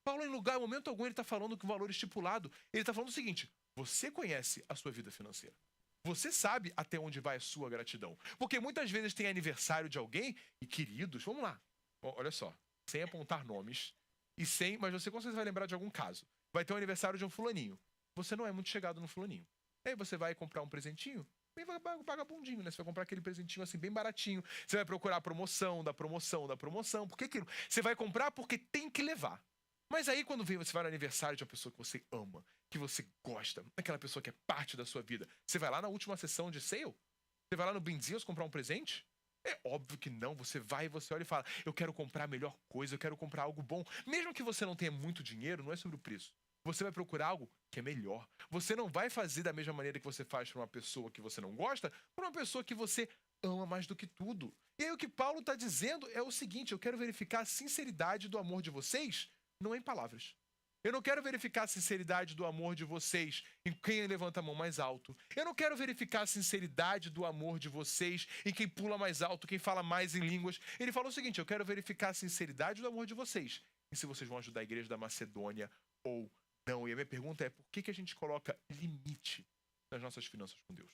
Paulo, em momento algum, ele está falando que o valor estipulado, ele está falando o seguinte, você conhece a sua vida financeira. Você sabe até onde vai a sua gratidão. Porque muitas vezes tem aniversário de alguém e, queridos, vamos lá. Olha só, sem apontar nomes e sem, mas você com certeza vai lembrar de algum caso. Vai ter um aniversário de um fulaninho. Você não é muito chegado no fulaninho. Aí você vai comprar um presentinho, bem vagabundinho, né? Você vai comprar aquele presentinho assim, bem baratinho. Você vai procurar a promoção, da promoção, da promoção. Por que aquilo? Você vai comprar porque tem que levar. Mas aí quando você vai no aniversário de uma pessoa que você ama, que você gosta, aquela pessoa que é parte da sua vida, você vai lá na última sessão de sale? Você vai lá no Benzios comprar um presente? É óbvio que não. Você vai e você olha e fala, eu quero comprar a melhor coisa, eu quero comprar algo bom. Mesmo que você não tenha muito dinheiro, não é sobre o preço. Você vai procurar algo que é melhor. Você não vai fazer da mesma maneira que você faz para uma pessoa que você não gosta, para uma pessoa que você ama mais do que tudo. E aí o que Paulo está dizendo é o seguinte, eu quero verificar a sinceridade do amor de vocês, não em palavras. Eu não quero verificar a sinceridade do amor de vocês em quem levanta a mão mais alto. Eu não quero verificar a sinceridade do amor de vocês em quem pula mais alto, quem fala mais em línguas. Ele falou o seguinte, eu quero verificar a sinceridade do amor de vocês e se vocês vão ajudar a igreja da Macedônia ou não. E a minha pergunta é, por que a gente coloca limite nas nossas finanças com Deus?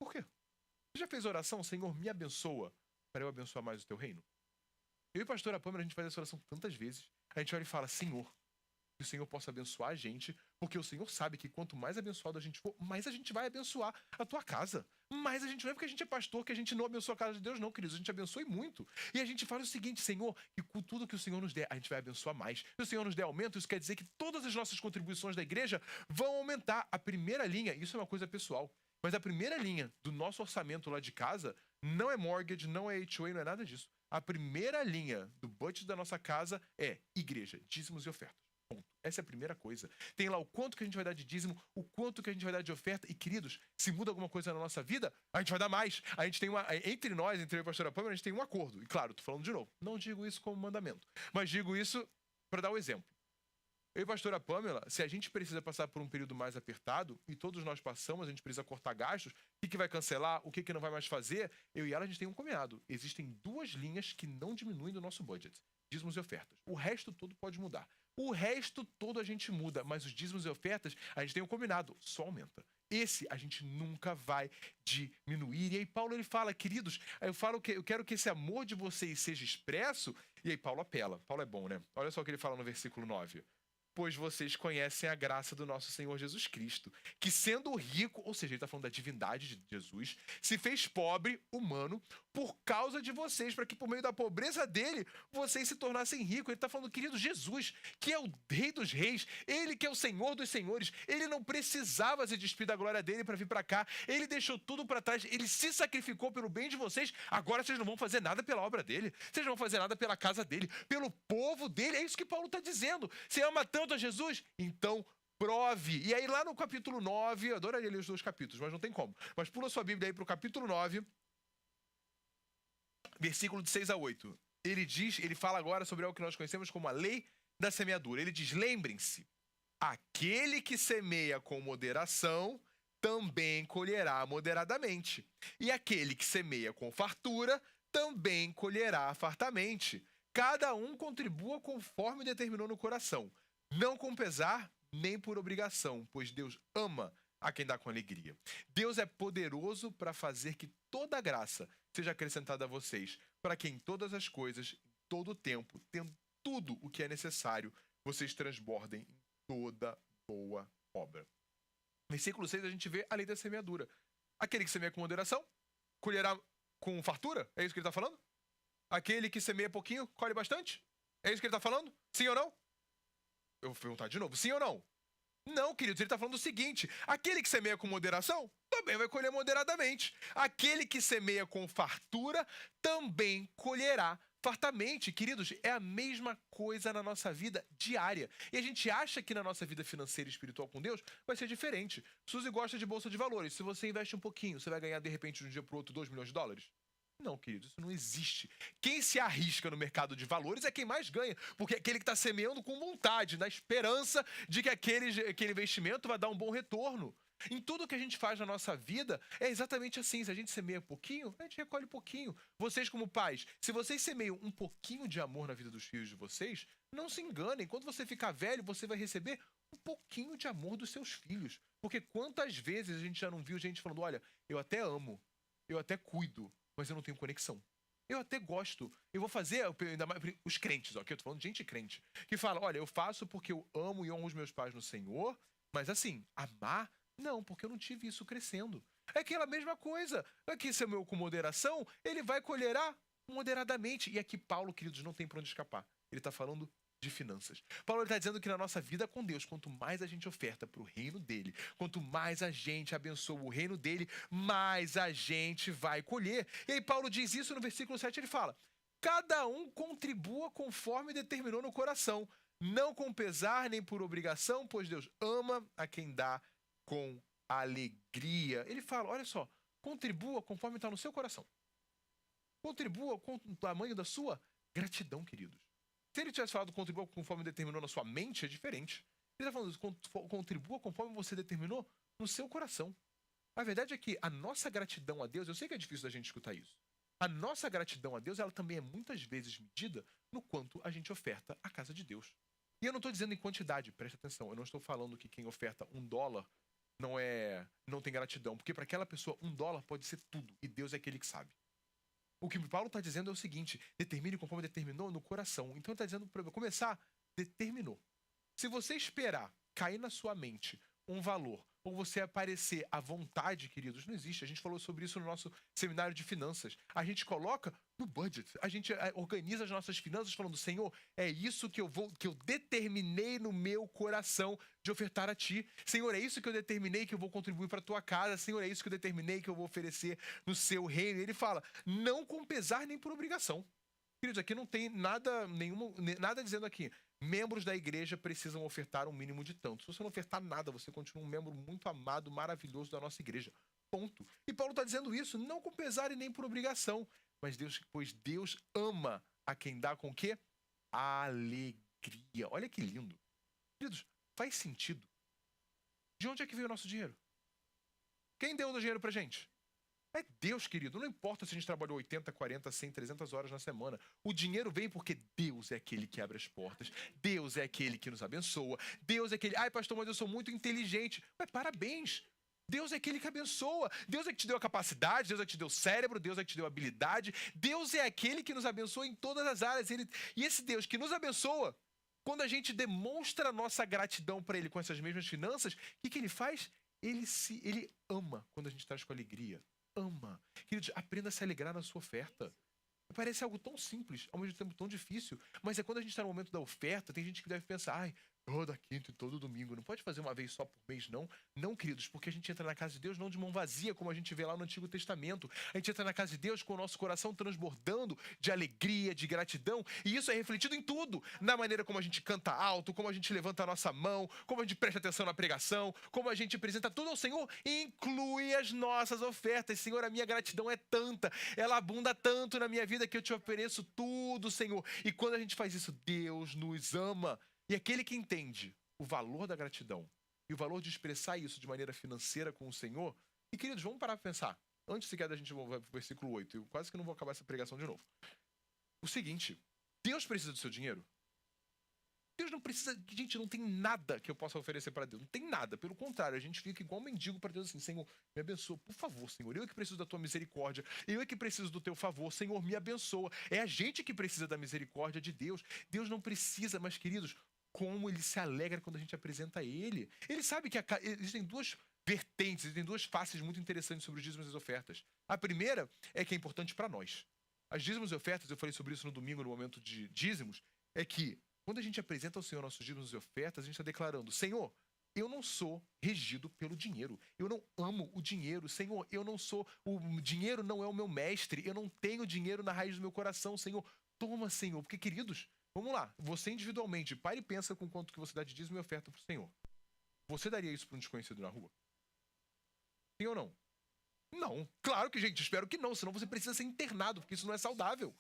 Por quê? Você já fez oração, Senhor, me abençoa para eu abençoar mais o teu reino? Eu e a pastora Pâmela, a gente faz essa oração tantas vezes. A gente olha e fala, Senhor, que o Senhor possa abençoar a gente, porque o Senhor sabe que quanto mais abençoado a gente for, mais a gente vai abençoar a tua casa. Mas a gente não é porque a gente é pastor que a gente não abençoa a casa de Deus, não, queridos. A gente abençoe muito. E a gente fala o seguinte, Senhor, que com tudo que o Senhor nos der, a gente vai abençoar mais. Se o Senhor nos der aumento, isso quer dizer que todas as nossas contribuições da igreja vão aumentar. A primeira linha, isso é uma coisa pessoal, mas a primeira linha do nosso orçamento lá de casa não é mortgage, não é HOA, não é nada disso. A primeira linha do budget da nossa casa é igreja, dízimos e ofertas. Ponto. Essa é a primeira coisa. Tem lá o quanto que a gente vai dar de dízimo, o quanto que a gente vai dar de oferta. E, queridos, se muda alguma coisa na nossa vida, a gente vai dar mais. A gente tem uma... Entre nós, entre eu e a pastora Pâmela, a gente tem um acordo. E, claro, tô falando de novo. Não digo isso como mandamento. Mas digo isso para dar um exemplo. Eu e a pastora Pâmela, se a gente precisa passar por um período mais apertado, e todos nós passamos, a gente precisa cortar gastos, o que vai cancelar, o que não vai mais fazer, eu e ela, a gente tem um combinado. Existem duas linhas que não diminuem do nosso budget. Dízimos e ofertas. O resto todo pode mudar. O resto todo a gente muda, mas os dízimos e ofertas, a gente tem um combinado, só aumenta. Esse a gente nunca vai diminuir. E aí Paulo ele fala, queridos, eu quero que esse amor de vocês seja expresso. E aí Paulo apela. Paulo é bom, né? Olha só o que ele fala no versículo 9. Pois vocês conhecem a graça do nosso Senhor Jesus Cristo, que sendo rico, ou seja, ele está falando da divindade de Jesus, se fez pobre, humano, por causa de vocês, para que por meio da pobreza dele, vocês se tornassem ricos. Ele está falando, querido Jesus, que é o rei dos reis, ele que é o Senhor dos senhores, ele não precisava se despir da glória dele para vir para cá, ele deixou tudo para trás, ele se sacrificou pelo bem de vocês, agora vocês não vão fazer nada pela obra dele, vocês não vão fazer nada pela casa dele, pelo povo dele, é isso que Paulo está dizendo. Você ama tanto a Jesus? Então prove. E aí lá no capítulo 9, eu adoraria ler os dois capítulos, mas não tem como. Mas pula sua Bíblia aí para o capítulo 9, versículo de 6 a 8. Ele fala agora sobre algo que nós conhecemos como a lei da semeadura. Ele diz, lembrem-se, aquele que semeia com moderação também colherá moderadamente. E aquele que semeia com fartura também colherá fartamente. Cada um contribua conforme determinou no coração, não com pesar nem por obrigação, pois Deus ama a quem dá com alegria. Deus é poderoso para fazer que toda a graça seja acrescentada a vocês, para que em todas as coisas, em todo o tempo, tendo tudo o que é necessário, vocês transbordem em toda boa obra. Versículo 6, a gente vê a lei da semeadura. Aquele que semeia com moderação, colherá com fartura? É isso que ele está falando? Aquele que semeia pouquinho, colhe bastante? É isso que ele está falando? Sim ou não? Eu vou perguntar de novo, sim ou não? Não, queridos, ele está falando o seguinte, aquele que semeia com moderação, também vai colher moderadamente. Aquele que semeia com fartura, também colherá fartamente. Queridos, é a mesma coisa na nossa vida diária. E a gente acha que na nossa vida financeira e espiritual com Deus vai ser diferente. Suzy gosta de bolsa de valores. Se você investe um pouquinho, você vai ganhar de repente de um dia para o outro 2 milhões de dólares? Não, querido, isso não existe. Quem se arrisca no mercado de valores é quem mais ganha, porque é aquele que está semeando com vontade, na esperança de que aquele investimento vai dar um bom retorno. Em tudo que a gente faz na nossa vida, é exatamente assim. Se a gente semeia pouquinho, a gente recolhe pouquinho. Vocês como pais, se vocês semeiam um pouquinho de amor na vida dos filhos de vocês, não se enganem. Quando você ficar velho, você vai receber um pouquinho de amor dos seus filhos. Porque quantas vezes a gente já não viu gente falando, olha, eu até amo, eu até cuido, mas eu não tenho conexão. Eu até gosto, eu vou fazer, ainda mais os crentes, ó, que eu tô falando de gente crente, que fala, olha, eu faço porque eu amo e honro os meus pais no Senhor, mas assim, amar, não, porque eu não tive isso crescendo. É aquela mesma coisa. Aqui, se é meu com moderação, ele vai colherá moderadamente. E aqui, Paulo, queridos, não tem pra onde escapar. Ele está falando de finanças. Paulo está dizendo que na nossa vida com Deus, quanto mais a gente oferta para o reino dele, quanto mais a gente abençoa o reino dele, mais a gente vai colher. E aí Paulo diz isso no versículo 7, ele fala, cada um contribua conforme determinou no coração, não com pesar nem por obrigação, pois Deus ama a quem dá com alegria. Ele fala, olha só, contribua conforme está no seu coração. Contribua com o tamanho da sua gratidão, queridos. Se ele tivesse falado contribua conforme determinou na sua mente, é diferente. Ele está falando contribua conforme você determinou no seu coração. A verdade é que a nossa gratidão a Deus, eu sei que é difícil da gente escutar isso. A nossa gratidão a Deus, ela também é muitas vezes medida no quanto a gente oferta à casa de Deus. E eu não estou dizendo em quantidade, presta atenção. Eu não estou falando que quem oferta $1 não tem gratidão. Porque para aquela pessoa, $1 pode ser tudo. E Deus é aquele que sabe. O que Paulo está dizendo é o seguinte, determine conforme determinou no coração. Então ele está dizendo para começar, determinou. Se você esperar cair na sua mente um valor, ou você aparecer à vontade, queridos, não existe. A gente falou sobre isso no nosso seminário de finanças. A gente coloca no budget, a gente organiza as nossas finanças falando, Senhor, é isso que eu determinei no meu coração de ofertar a Ti. Senhor, é isso que eu determinei que eu vou contribuir para a Tua casa. Senhor, é isso que eu determinei que eu vou oferecer no Seu reino. E ele fala, não com pesar nem por obrigação. Queridos, aqui não tem nada dizendo aqui. Membros da igreja precisam ofertar um mínimo de tanto. Se você não ofertar nada, você continua um membro muito amado, maravilhoso da nossa igreja. Ponto. E Paulo está dizendo isso, não com pesar e nem por obrigação. Pois Deus ama a quem dá com o quê? Alegria. Olha que lindo. Queridos, faz sentido. De onde é que veio o nosso dinheiro? Quem deu o dinheiro pra gente? É Deus, querido. Não importa se a gente trabalhou 80, 40, 100, 300 horas na semana. O dinheiro vem porque Deus é aquele que abre as portas. Deus é aquele que nos abençoa. Deus é aquele... Ai, pastor, mas eu sou muito inteligente. Mas parabéns. Deus é aquele que abençoa. Deus é que te deu a capacidade. Deus é que te deu o cérebro. Deus é que te deu a habilidade. Deus é aquele que nos abençoa em todas as áreas. E esse Deus que nos abençoa, quando a gente demonstra a nossa gratidão para Ele com essas mesmas finanças, o que Ele faz? Ele ama quando a gente traz com alegria. Ama. Queridos, aprenda a se alegrar na sua oferta. Parece algo tão simples, ao mesmo tempo tão difícil, mas é quando a gente está no momento da oferta, tem gente que deve pensar, ai, toda quinta e todo domingo, não pode fazer uma vez só por mês, não. Não, queridos, porque a gente entra na casa de Deus não de mão vazia, como a gente vê lá no Antigo Testamento. A gente entra na casa de Deus com o nosso coração transbordando de alegria, de gratidão, e isso é refletido em tudo. Na maneira como a gente canta alto, como a gente levanta a nossa mão, como a gente presta atenção na pregação, como a gente apresenta tudo ao Senhor, inclui as nossas ofertas. Senhor, a minha gratidão é tanta, ela abunda tanto na minha vida que eu te ofereço tudo, Senhor. E quando a gente faz isso, Deus nos ama. E aquele que entende o valor da gratidão e o valor de expressar isso de maneira financeira com o Senhor... E, queridos, vamos parar para pensar. Antes sequer da gente voltar para o versículo 8, eu quase que não vou acabar essa pregação de novo. O seguinte, Deus precisa do seu dinheiro? Deus não precisa... Gente, não tem nada que eu possa oferecer para Deus. Não tem nada. Pelo contrário, a gente fica igual mendigo para Deus assim, Senhor, me abençoa. Por favor, Senhor. Eu é que preciso da tua misericórdia. Eu é que preciso do teu favor. Senhor, me abençoa. É a gente que precisa da misericórdia de Deus. Deus não precisa, mas, queridos, como Ele se alegra quando a gente apresenta a Ele. Ele sabe que existem duas vertentes, existem duas faces muito interessantes sobre os dízimos e as ofertas. A primeira é que é importante para nós. As dízimos e ofertas, eu falei sobre isso no domingo, no momento de dízimos, é que quando a gente apresenta ao Senhor nossos dízimos e ofertas, a gente está declarando, Senhor, eu não sou regido pelo dinheiro. Eu não amo o dinheiro. Senhor, o dinheiro não é o meu mestre. Eu não tenho dinheiro na raiz do meu coração. Senhor, toma, Senhor. Porque, queridos, vamos lá. Você individualmente, pare e pensa com quanto que você dá de dízimo e oferta para o Senhor. Você daria isso para um desconhecido na rua? Sim ou não? Não. Claro que, gente, espero que não. Senão você precisa ser internado, porque isso não é saudável.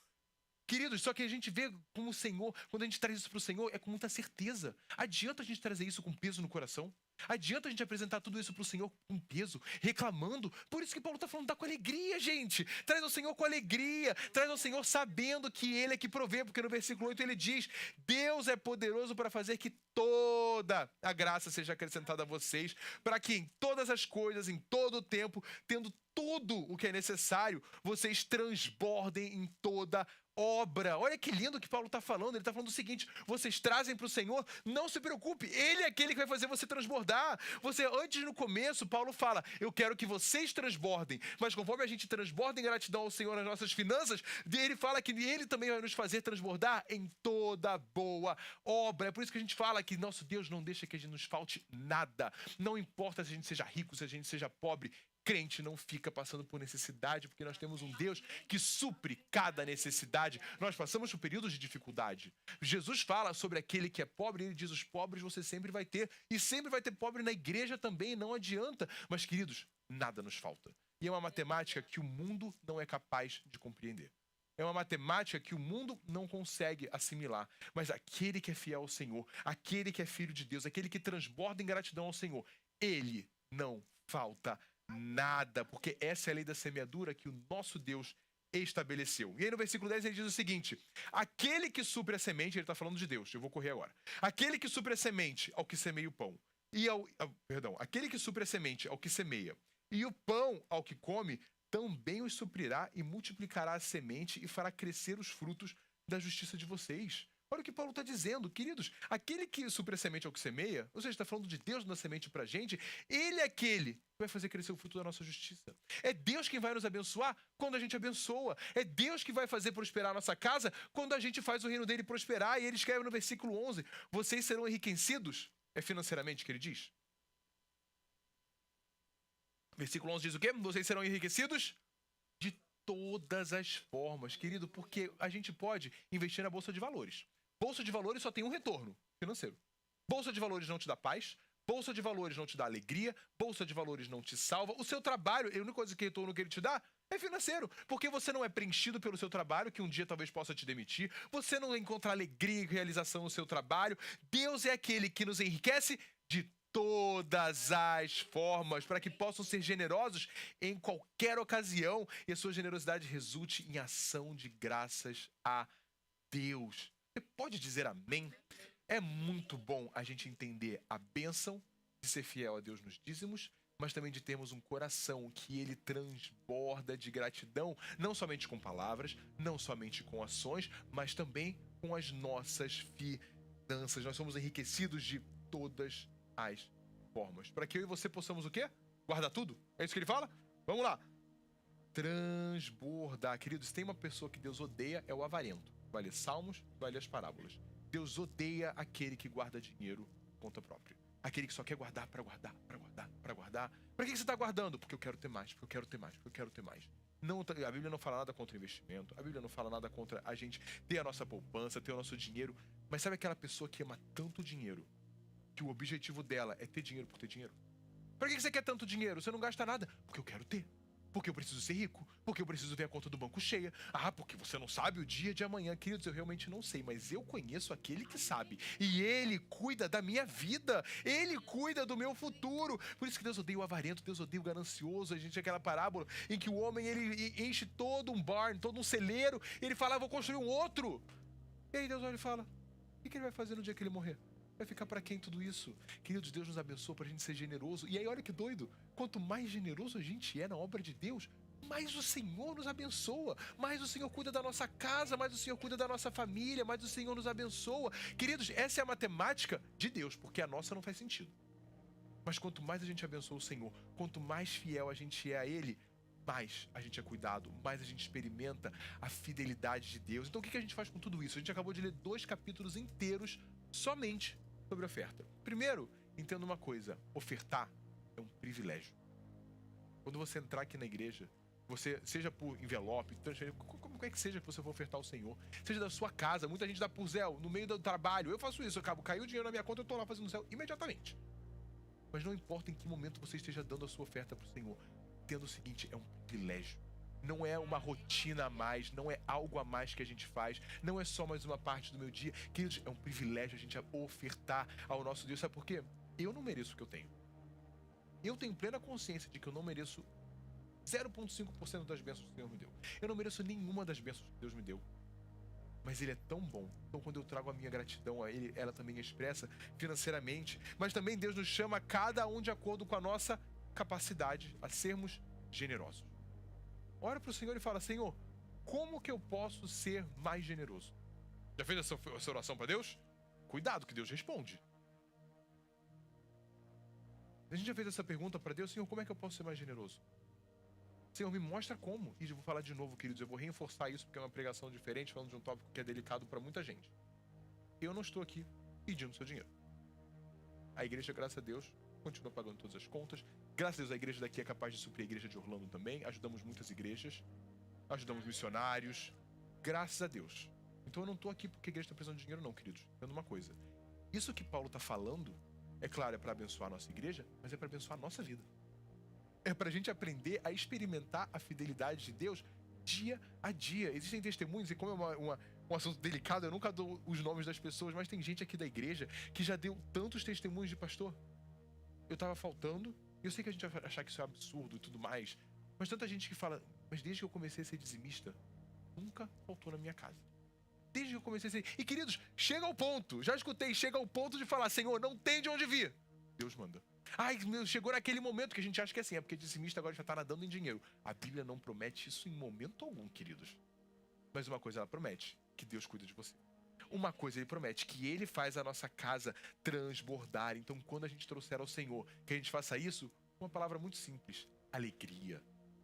Queridos, só que a gente vê como o Senhor, quando a gente traz isso para o Senhor, é com muita certeza. Adianta a gente trazer isso com peso no coração? Adianta a gente apresentar tudo isso pro Senhor com peso, reclamando. Por isso que Paulo está falando, dá com alegria, gente. Traz ao Senhor com alegria. Traz ao Senhor sabendo que Ele é que provê. Porque no versículo 8 ele diz, Deus é poderoso para fazer que toda a graça seja acrescentada a vocês, para que em todas as coisas, em todo o tempo, tendo tudo o que é necessário, vocês transbordem em toda obra. Olha que lindo que Paulo está falando. Ele está falando o seguinte, vocês trazem para o Senhor, não se preocupe, Ele é aquele que vai fazer você transbordar. Antes no começo, Paulo fala, eu quero que vocês transbordem, mas conforme a gente transborda em gratidão ao Senhor nas nossas finanças, ele fala que Ele também vai nos fazer transbordar em toda boa obra. É por isso que a gente fala que nosso Deus não deixa que a gente nos falte nada. Não importa se a gente seja rico, se a gente seja pobre, crente não fica passando por necessidade, porque nós temos um Deus que supre cada necessidade. Nós passamos por períodos de dificuldade. Jesus fala sobre aquele que é pobre, ele diz, os pobres você sempre vai ter, e sempre vai ter pobre na igreja também, não adianta. Mas, queridos, nada nos falta. E é uma matemática que o mundo não é capaz de compreender. É uma matemática que o mundo não consegue assimilar. Mas aquele que é fiel ao Senhor, aquele que é filho de Deus, aquele que transborda em gratidão ao Senhor, ele não falta nada, porque essa é a lei da semeadura que o nosso Deus estabeleceu. E aí no versículo 10 ele diz o seguinte, aquele que supre a semente, ele está falando de Deus, eu vou correr agora. Aquele que supre a semente ao que semeia o pão, aquele que supre a semente ao que semeia, e o pão ao que come, também os suprirá e multiplicará a semente e fará crescer os frutos da justiça de vocês. Olha o que Paulo está dizendo, queridos, aquele que supre a semente ao que semeia, ou seja, está falando de Deus dando a semente para a gente, ele é aquele que vai fazer crescer o fruto da nossa justiça. É Deus quem vai nos abençoar quando a gente abençoa. É Deus que vai fazer prosperar a nossa casa quando a gente faz o reino dele prosperar. E ele escreve no versículo 11, vocês serão enriquecidos, é financeiramente que ele diz. Versículo 11 diz o quê? Vocês serão enriquecidos de todas as formas, querido, porque a gente pode investir na Bolsa de Valores. Bolsa de Valores só tem um retorno financeiro. Bolsa de Valores não te dá paz, Bolsa de Valores não te dá alegria, Bolsa de Valores não te salva. O seu trabalho, a única coisa que retorno que ele te dá é financeiro, porque você não é preenchido pelo seu trabalho, que um dia talvez possa te demitir, você não encontra alegria e realização no seu trabalho. Deus é aquele que nos enriquece de todas as formas, para que possam ser generosos em qualquer ocasião e a sua generosidade resulte em ação de graças a Deus. Você pode dizer amém? É muito bom a gente entender a bênção de ser fiel a Deus nos dízimos, mas também de termos um coração que ele transborda de gratidão, não somente com palavras, não somente com ações, mas também com as nossas finanças. Nós somos enriquecidos de todas as formas. Para que eu e você possamos o quê? Guardar tudo? É isso que ele fala? Vamos lá. Transbordar. Queridos, se tem uma pessoa que Deus odeia, é o avarento. Vai ler Salmos, vai ler as parábolas. Deus odeia aquele que guarda dinheiro por conta própria. Aquele que só quer guardar para guardar, para guardar, para guardar. Para que você está guardando? Porque eu quero ter mais, porque eu quero ter mais, porque eu quero ter mais. Não, a Bíblia não fala nada contra investimento, a Bíblia não fala nada contra a gente ter a nossa poupança, ter o nosso dinheiro. Mas sabe aquela pessoa que ama tanto dinheiro, que o objetivo dela é ter dinheiro por ter dinheiro? Para que você quer tanto dinheiro? Você não gasta nada. Porque eu quero ter. Porque eu preciso ser rico. Porque eu preciso ter a conta do banco cheia. Ah, porque você não sabe o dia de amanhã. Queridos, eu realmente não sei, mas eu conheço aquele que sabe. E ele cuida da minha vida. Ele cuida do meu futuro. Por isso que Deus odeia o avarento, Deus odeia o ganancioso. A gente tem aquela parábola em que o homem, ele enche todo um barn, todo um celeiro. E ele fala, vou construir um outro. E aí Deus olha e fala, o que ele vai fazer no dia que ele morrer? Vai ficar para quem tudo isso? Queridos, Deus nos abençoa para a gente ser generoso. E aí, olha que doido. Quanto mais generoso a gente é na obra de Deus, mais o Senhor nos abençoa. Mais o Senhor cuida da nossa casa, mais o Senhor cuida da nossa família, mais o Senhor nos abençoa. Queridos, essa é a matemática de Deus, porque a nossa não faz sentido. Mas quanto mais a gente abençoa o Senhor, quanto mais fiel a gente é a Ele, mais a gente é cuidado, mais a gente experimenta a fidelidade de Deus. Então o que a gente faz com tudo isso? A gente acabou de ler 2 capítulos inteiros somente sobre oferta. Primeiro, entenda uma coisa, ofertar é um privilégio. Quando você entrar aqui na igreja, você, seja por envelope, como é que seja que você for ofertar ao Senhor, seja da sua casa, muita gente dá por Zé, no meio do trabalho, eu faço isso, caiu o dinheiro na minha conta, eu tô lá fazendo o céu imediatamente. Mas não importa em que momento você esteja dando a sua oferta para o Senhor, entenda o seguinte, é um privilégio. Não é uma rotina a mais, não é algo a mais que a gente faz, não é só mais uma parte do meu dia. Queridos, é um privilégio a gente ofertar ao nosso Deus. Sabe por quê? eu não mereço o que eu tenho. Eu tenho plena consciência de que eu não mereço 0,5% das bênçãos que Deus me deu. Eu não mereço nenhuma das bênçãos que Deus me deu. Mas Ele é tão bom. Então quando eu trago a minha gratidão a Ele, ela também é expressa financeiramente. Mas também Deus nos chama cada um de acordo com a nossa capacidade a sermos generosos. Ora para o Senhor e fala: Senhor, como que eu posso ser mais generoso? Já fez essa oração para Deus? Cuidado que Deus responde. A gente já fez essa pergunta para Deus: Senhor, como é que eu posso ser mais generoso? Senhor, me mostra como. E eu vou falar de novo, queridos, eu vou reforçar isso porque é uma pregação diferente, falando de um tópico que é delicado para muita gente. Eu não estou aqui pedindo seu dinheiro. A igreja, graças a Deus, continua pagando todas as contas. Graças a Deus, a igreja daqui é capaz de suprir a igreja de Orlando também. Ajudamos muitas igrejas, ajudamos missionários. Graças a Deus. Então eu não estou aqui porque a igreja está precisando de dinheiro não, queridos. Entenda uma coisa. Isso que Paulo está falando, é claro, é para abençoar a nossa igreja, mas é para abençoar a nossa vida. É para a gente aprender a experimentar a fidelidade de Deus dia a dia. Existem testemunhos, e como é um assunto delicado, eu nunca dou os nomes das pessoas, mas tem gente aqui da igreja que já deu tantos testemunhos de pastor. Eu estava faltando, e eu sei que a gente vai achar que isso é absurdo e tudo mais, mas tanta gente que fala: mas desde que eu comecei a ser dizimista, nunca faltou na minha casa. Desde que eu comecei a ser... E queridos, chega ao ponto, já escutei, chega ao ponto de falar: Senhor, não tem de onde vir. Deus manda. Ai, meu, chegou naquele momento que a gente acha que é assim, é porque dizimista agora já está nadando em dinheiro. A Bíblia não promete isso em momento algum, queridos. Mas uma coisa ela promete: que Deus cuida de você. Uma coisa Ele promete: que Ele faz a nossa casa transbordar. Então quando a gente trouxer ao Senhor, que a gente faça isso, uma palavra muito simples: alegria.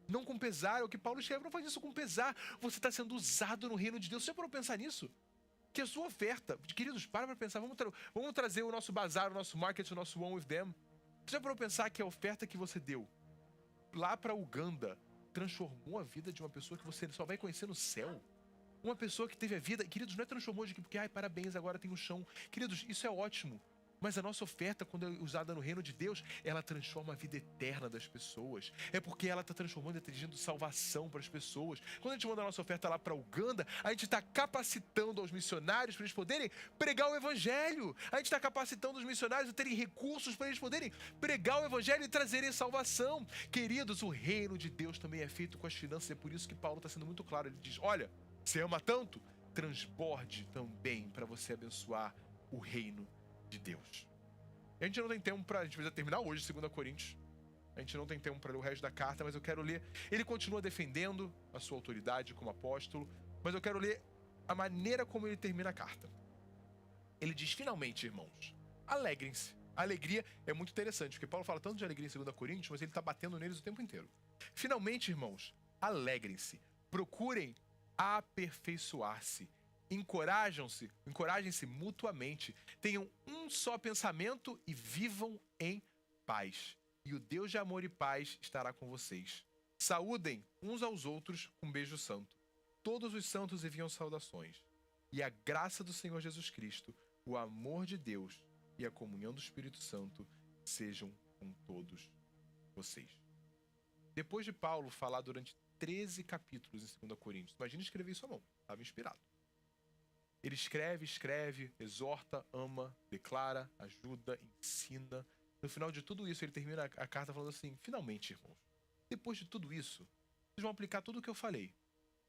Não com pesar, é o que Paulo escreve, não faz isso com pesar. Você está sendo usado no reino de Deus. Você já parou pra pensar nisso? Que a sua oferta, queridos, para pensar, vamos trazer o nosso bazar, o nosso market, o nosso One With Them. Você já parou pra pensar que a oferta que você deu lá pra Uganda transformou a vida de uma pessoa que você só vai conhecer no céu? Uma pessoa que teve a vida, queridos, não é transformou de porque, ai, parabéns, agora tem um chão. Queridos, isso é ótimo. Mas a nossa oferta, quando é usada no reino de Deus, ela transforma a vida eterna das pessoas. É porque ela está transformando e trazendo salvação para as pessoas. Quando a gente manda a nossa oferta lá para Uganda, a gente está capacitando aos missionários para eles poderem pregar o evangelho. A gente está capacitando os missionários a terem recursos para eles poderem pregar o evangelho e trazerem salvação. Queridos, o reino de Deus também é feito com as finanças. É por isso que Paulo está sendo muito claro. Ele diz: olha, você ama tanto? Transborde também para você abençoar o reino de Deus. E a gente não tem tempo para... A gente precisa terminar hoje, 2 Coríntios. A gente não tem tempo para ler o resto da carta, mas eu quero ler... Ele continua defendendo a sua autoridade como apóstolo, mas eu quero ler a maneira como ele termina a carta. Ele diz: finalmente, irmãos, alegrem-se. A alegria é muito interessante, porque Paulo fala tanto de alegria em 2 Coríntios, mas ele está batendo neles o tempo inteiro. Finalmente, irmãos, alegrem-se. Procurem aperfeiçoar-se. Encorajem-se mutuamente, tenham um só pensamento e vivam em paz. E o Deus de amor e paz estará com vocês. Saúdem uns aos outros com um beijo santo. Todos os santos enviam saudações. E a graça do Senhor Jesus Cristo, o amor de Deus e a comunhão do Espírito Santo sejam com todos vocês. Depois de Paulo falar durante 13 capítulos em 2 Coríntios, imagina escrever isso à mão, estava inspirado. Ele escreve, exorta, ama, declara, ajuda, ensina. No final de tudo isso, ele termina a carta falando assim: finalmente, irmãos, depois de tudo isso, vocês vão aplicar tudo o que eu falei.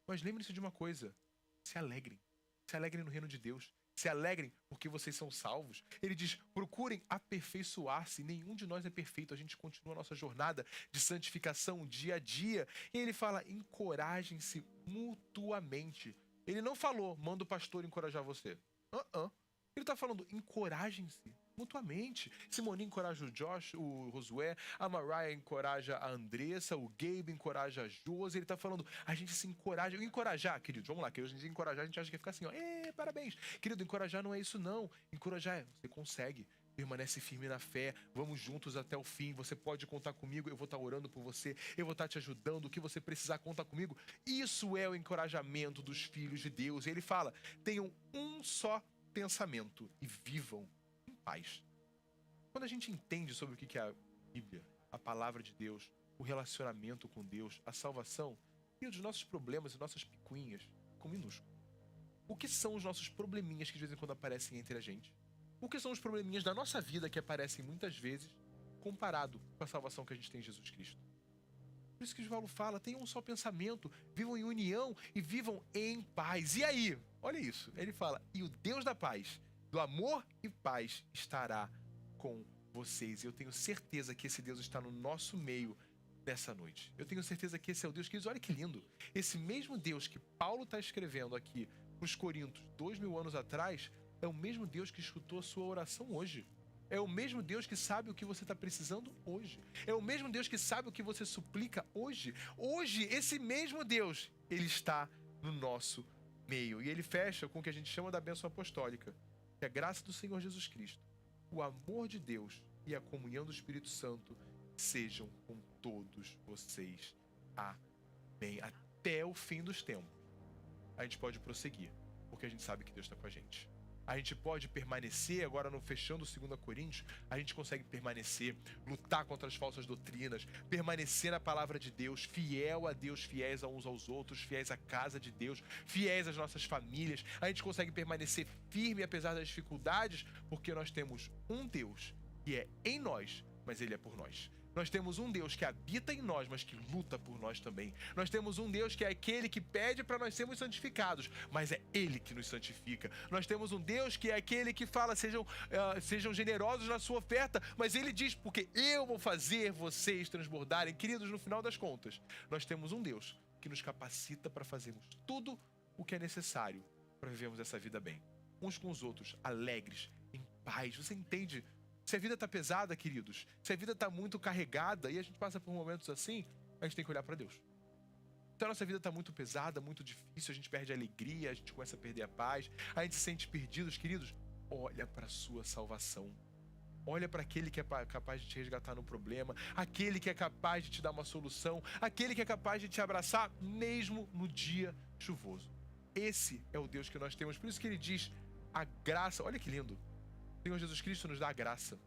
Mas lembrem-se de uma coisa: se alegrem. Se alegrem no reino de Deus. Se alegrem porque vocês são salvos. Ele diz: procurem aperfeiçoar-se. Nenhum de nós é perfeito. A gente continua a nossa jornada de santificação dia a dia. E ele fala: encorajem-se mutuamente. Ele não falou: manda o pastor encorajar você. Ele está falando: encorajem-se mutuamente. Simoninho encoraja o Josh, o Josué. A Mariah encoraja a Andressa. O Gabe encoraja a Josi. Ele está falando: a gente se encoraja. Encorajar, queridos, vamos lá, que hoje a gente encorajar, a gente acha que vai ficar assim, ó, parabéns. Querido, encorajar não é isso não. Encorajar é: você consegue. Permanece firme na fé, vamos juntos até o fim, você pode contar comigo, eu vou estar orando por você, eu vou estar te ajudando, o que você precisar, conta comigo. Isso é o encorajamento dos filhos de Deus. E ele fala: tenham um só pensamento e vivam em paz. Quando a gente entende sobre o que é a Bíblia, a palavra de Deus, o relacionamento com Deus, a salvação, e os nossos problemas e nossas picuinhas ficam minúsculos. O que são os nossos probleminhas que de vez em quando aparecem entre a gente? O que são os probleminhas da nossa vida que aparecem muitas vezes comparado com a salvação que a gente tem em Jesus Cristo? Por isso que Paulo fala, tenham um só pensamento, vivam em união e vivam em paz. E aí? Olha isso, ele fala, e o Deus da paz, do amor e paz estará com vocês. E eu tenho certeza que esse Deus está no nosso meio nessa noite. Eu tenho certeza que esse é o Deus, queridos, olha que lindo. Esse mesmo Deus que Paulo está escrevendo aqui para os Coríntios 2000 anos atrás, é o mesmo Deus que escutou a sua oração hoje. É o mesmo Deus que sabe o que você está precisando hoje. É o mesmo Deus que sabe o que você suplica hoje. Hoje, esse mesmo Deus, ele está no nosso meio. E ele fecha com o que a gente chama da bênção apostólica. Que a graça do Senhor Jesus Cristo, o amor de Deus e a comunhão do Espírito Santo sejam com todos vocês. Amém. Até o fim dos tempos. A gente pode prosseguir, porque a gente sabe que Deus está com a gente. A gente pode permanecer, agora no fechando 2 Coríntios, a gente consegue permanecer, lutar contra as falsas doutrinas, permanecer na palavra de Deus, fiel a Deus, fiéis a uns aos outros, fiéis à casa de Deus, fiéis às nossas famílias. A gente consegue permanecer firme apesar das dificuldades, porque nós temos um Deus que é em nós, mas Ele é por nós. Nós temos um Deus que habita em nós, mas que luta por nós também. Nós temos um Deus que é aquele que pede para nós sermos santificados, mas é Ele que nos santifica. Nós temos um Deus que é aquele que fala, sejam generosos na sua oferta, mas Ele diz, porque eu vou fazer vocês transbordarem. Queridos, no final das contas, nós temos um Deus que nos capacita para fazermos tudo o que é necessário para vivermos essa vida bem. Uns com os outros, alegres, em paz. Você entende? Se a vida está pesada, queridos, se a vida está muito carregada e a gente passa por momentos assim, a gente tem que olhar para Deus. Então a nossa vida está muito pesada, muito difícil, a gente perde a alegria, a gente começa a perder a paz, a gente se sente perdidos, queridos. Olha para a sua salvação. Olha para aquele que é capaz de te resgatar no problema, aquele que é capaz de te dar uma solução, aquele que é capaz de te abraçar mesmo no dia chuvoso. Esse é o Deus que nós temos. Por isso que ele diz, a graça, olha que lindo. O Senhor Jesus Cristo nos dá a graça.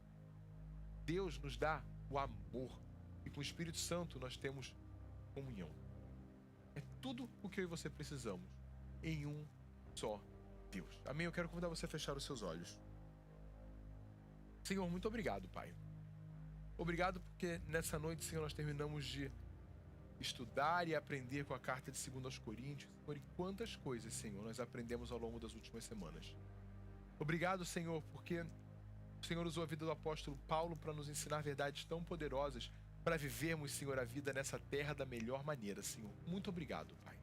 Deus nos dá o amor. E com o Espírito Santo nós temos comunhão. É tudo o que eu e você precisamos em um só Deus. Amém? Eu quero convidar você a fechar os seus olhos. Senhor, muito obrigado, Pai. Obrigado porque nessa noite, Senhor, nós terminamos de estudar e aprender com a carta de 2 Coríntios. Senhor, e quantas coisas, Senhor, nós aprendemos ao longo das últimas semanas. Obrigado, Senhor, porque o Senhor usou a vida do apóstolo Paulo para nos ensinar verdades tão poderosas para vivermos, Senhor, a vida nessa terra da melhor maneira, Senhor. Muito obrigado, Pai.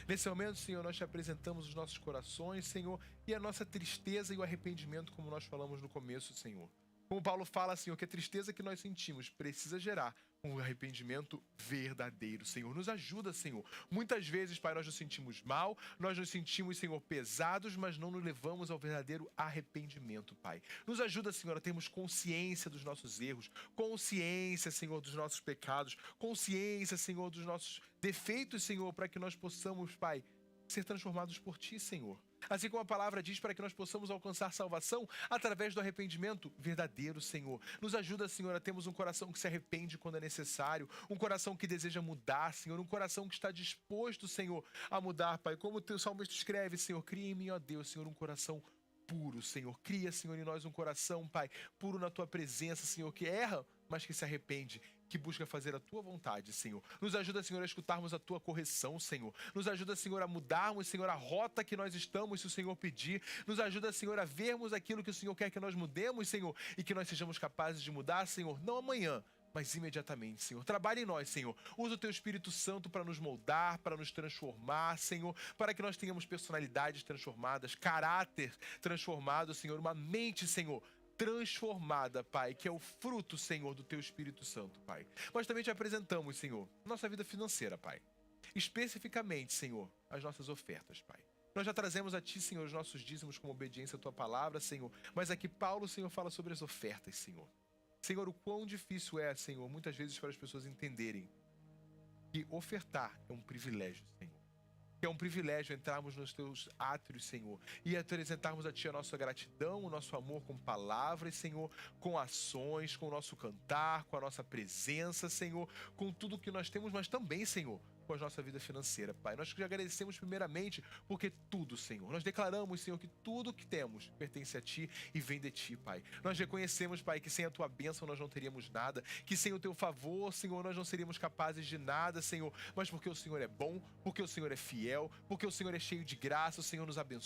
Nesse momento, Senhor, nós te apresentamos os nossos corações, Senhor, e a nossa tristeza e o arrependimento, como nós falamos no começo, Senhor. Como Paulo fala, Senhor, que a tristeza que nós sentimos precisa gerar um arrependimento verdadeiro, Senhor. Nos ajuda, Senhor. Muitas vezes, Pai, nós nos sentimos mal, nós nos sentimos, Senhor, pesados, mas não nos levamos ao verdadeiro arrependimento, Pai. Nos ajuda, Senhor, a termos consciência dos nossos erros, consciência, Senhor, dos nossos pecados, consciência, Senhor, dos nossos defeitos, Senhor, para que nós possamos, Pai, ser transformados por Ti, Senhor. Assim como a palavra diz, para que nós possamos alcançar salvação através do arrependimento verdadeiro, Senhor. Nos ajuda, Senhor, a termos um coração que se arrepende quando é necessário, um coração que deseja mudar, Senhor, um coração que está disposto, Senhor, a mudar, Pai. Como o teu salmista escreve, Senhor, cria em mim, ó Deus, Senhor, um coração puro, Senhor. Cria, Senhor, em nós um coração, Pai, puro na Tua presença, Senhor, que erra, mas que se arrepende, que busca fazer a Tua vontade, Senhor. Nos ajuda, Senhor, a escutarmos a Tua correção, Senhor. Nos ajuda, Senhor, a mudarmos, Senhor, a rota que nós estamos, se o Senhor pedir. Nos ajuda, Senhor, a vermos aquilo que o Senhor quer que nós mudemos, Senhor, e que nós sejamos capazes de mudar, Senhor, não amanhã, mas imediatamente, Senhor. Trabalhe em nós, Senhor. Usa o Teu Espírito Santo para nos moldar, para nos transformar, Senhor, para que nós tenhamos personalidades transformadas, caráter transformado, Senhor, uma mente, Senhor, transformada, Pai, que é o fruto, Senhor, do Teu Espírito Santo, Pai. Mas também te apresentamos, Senhor, nossa vida financeira, Pai. Especificamente, Senhor, as nossas ofertas, Pai. Nós já trazemos a Ti, Senhor, os nossos dízimos como obediência à Tua palavra, Senhor. Mas aqui Paulo, Senhor, fala sobre as ofertas, Senhor. Senhor, o quão difícil é, Senhor, muitas vezes para as pessoas entenderem que ofertar é um privilégio, Senhor. que é um privilégio entrarmos nos teus átrios, Senhor, e apresentarmos a Ti a nossa gratidão, o nosso amor com palavras, Senhor, com ações, com o nosso cantar, com a nossa presença, Senhor, com tudo que nós temos, mas também, Senhor, com a nossa vida financeira, Pai. Nós te agradecemos primeiramente porque tudo, Senhor, nós declaramos, Senhor, que tudo que temos pertence a Ti e vem de Ti, Pai. Nós reconhecemos, Pai, que sem a Tua bênção nós não teríamos nada, que sem o Teu favor, Senhor, nós não seríamos capazes de nada, Senhor, mas porque o Senhor é bom, porque o Senhor é fiel, porque o Senhor é cheio de graça, o Senhor nos abençoa.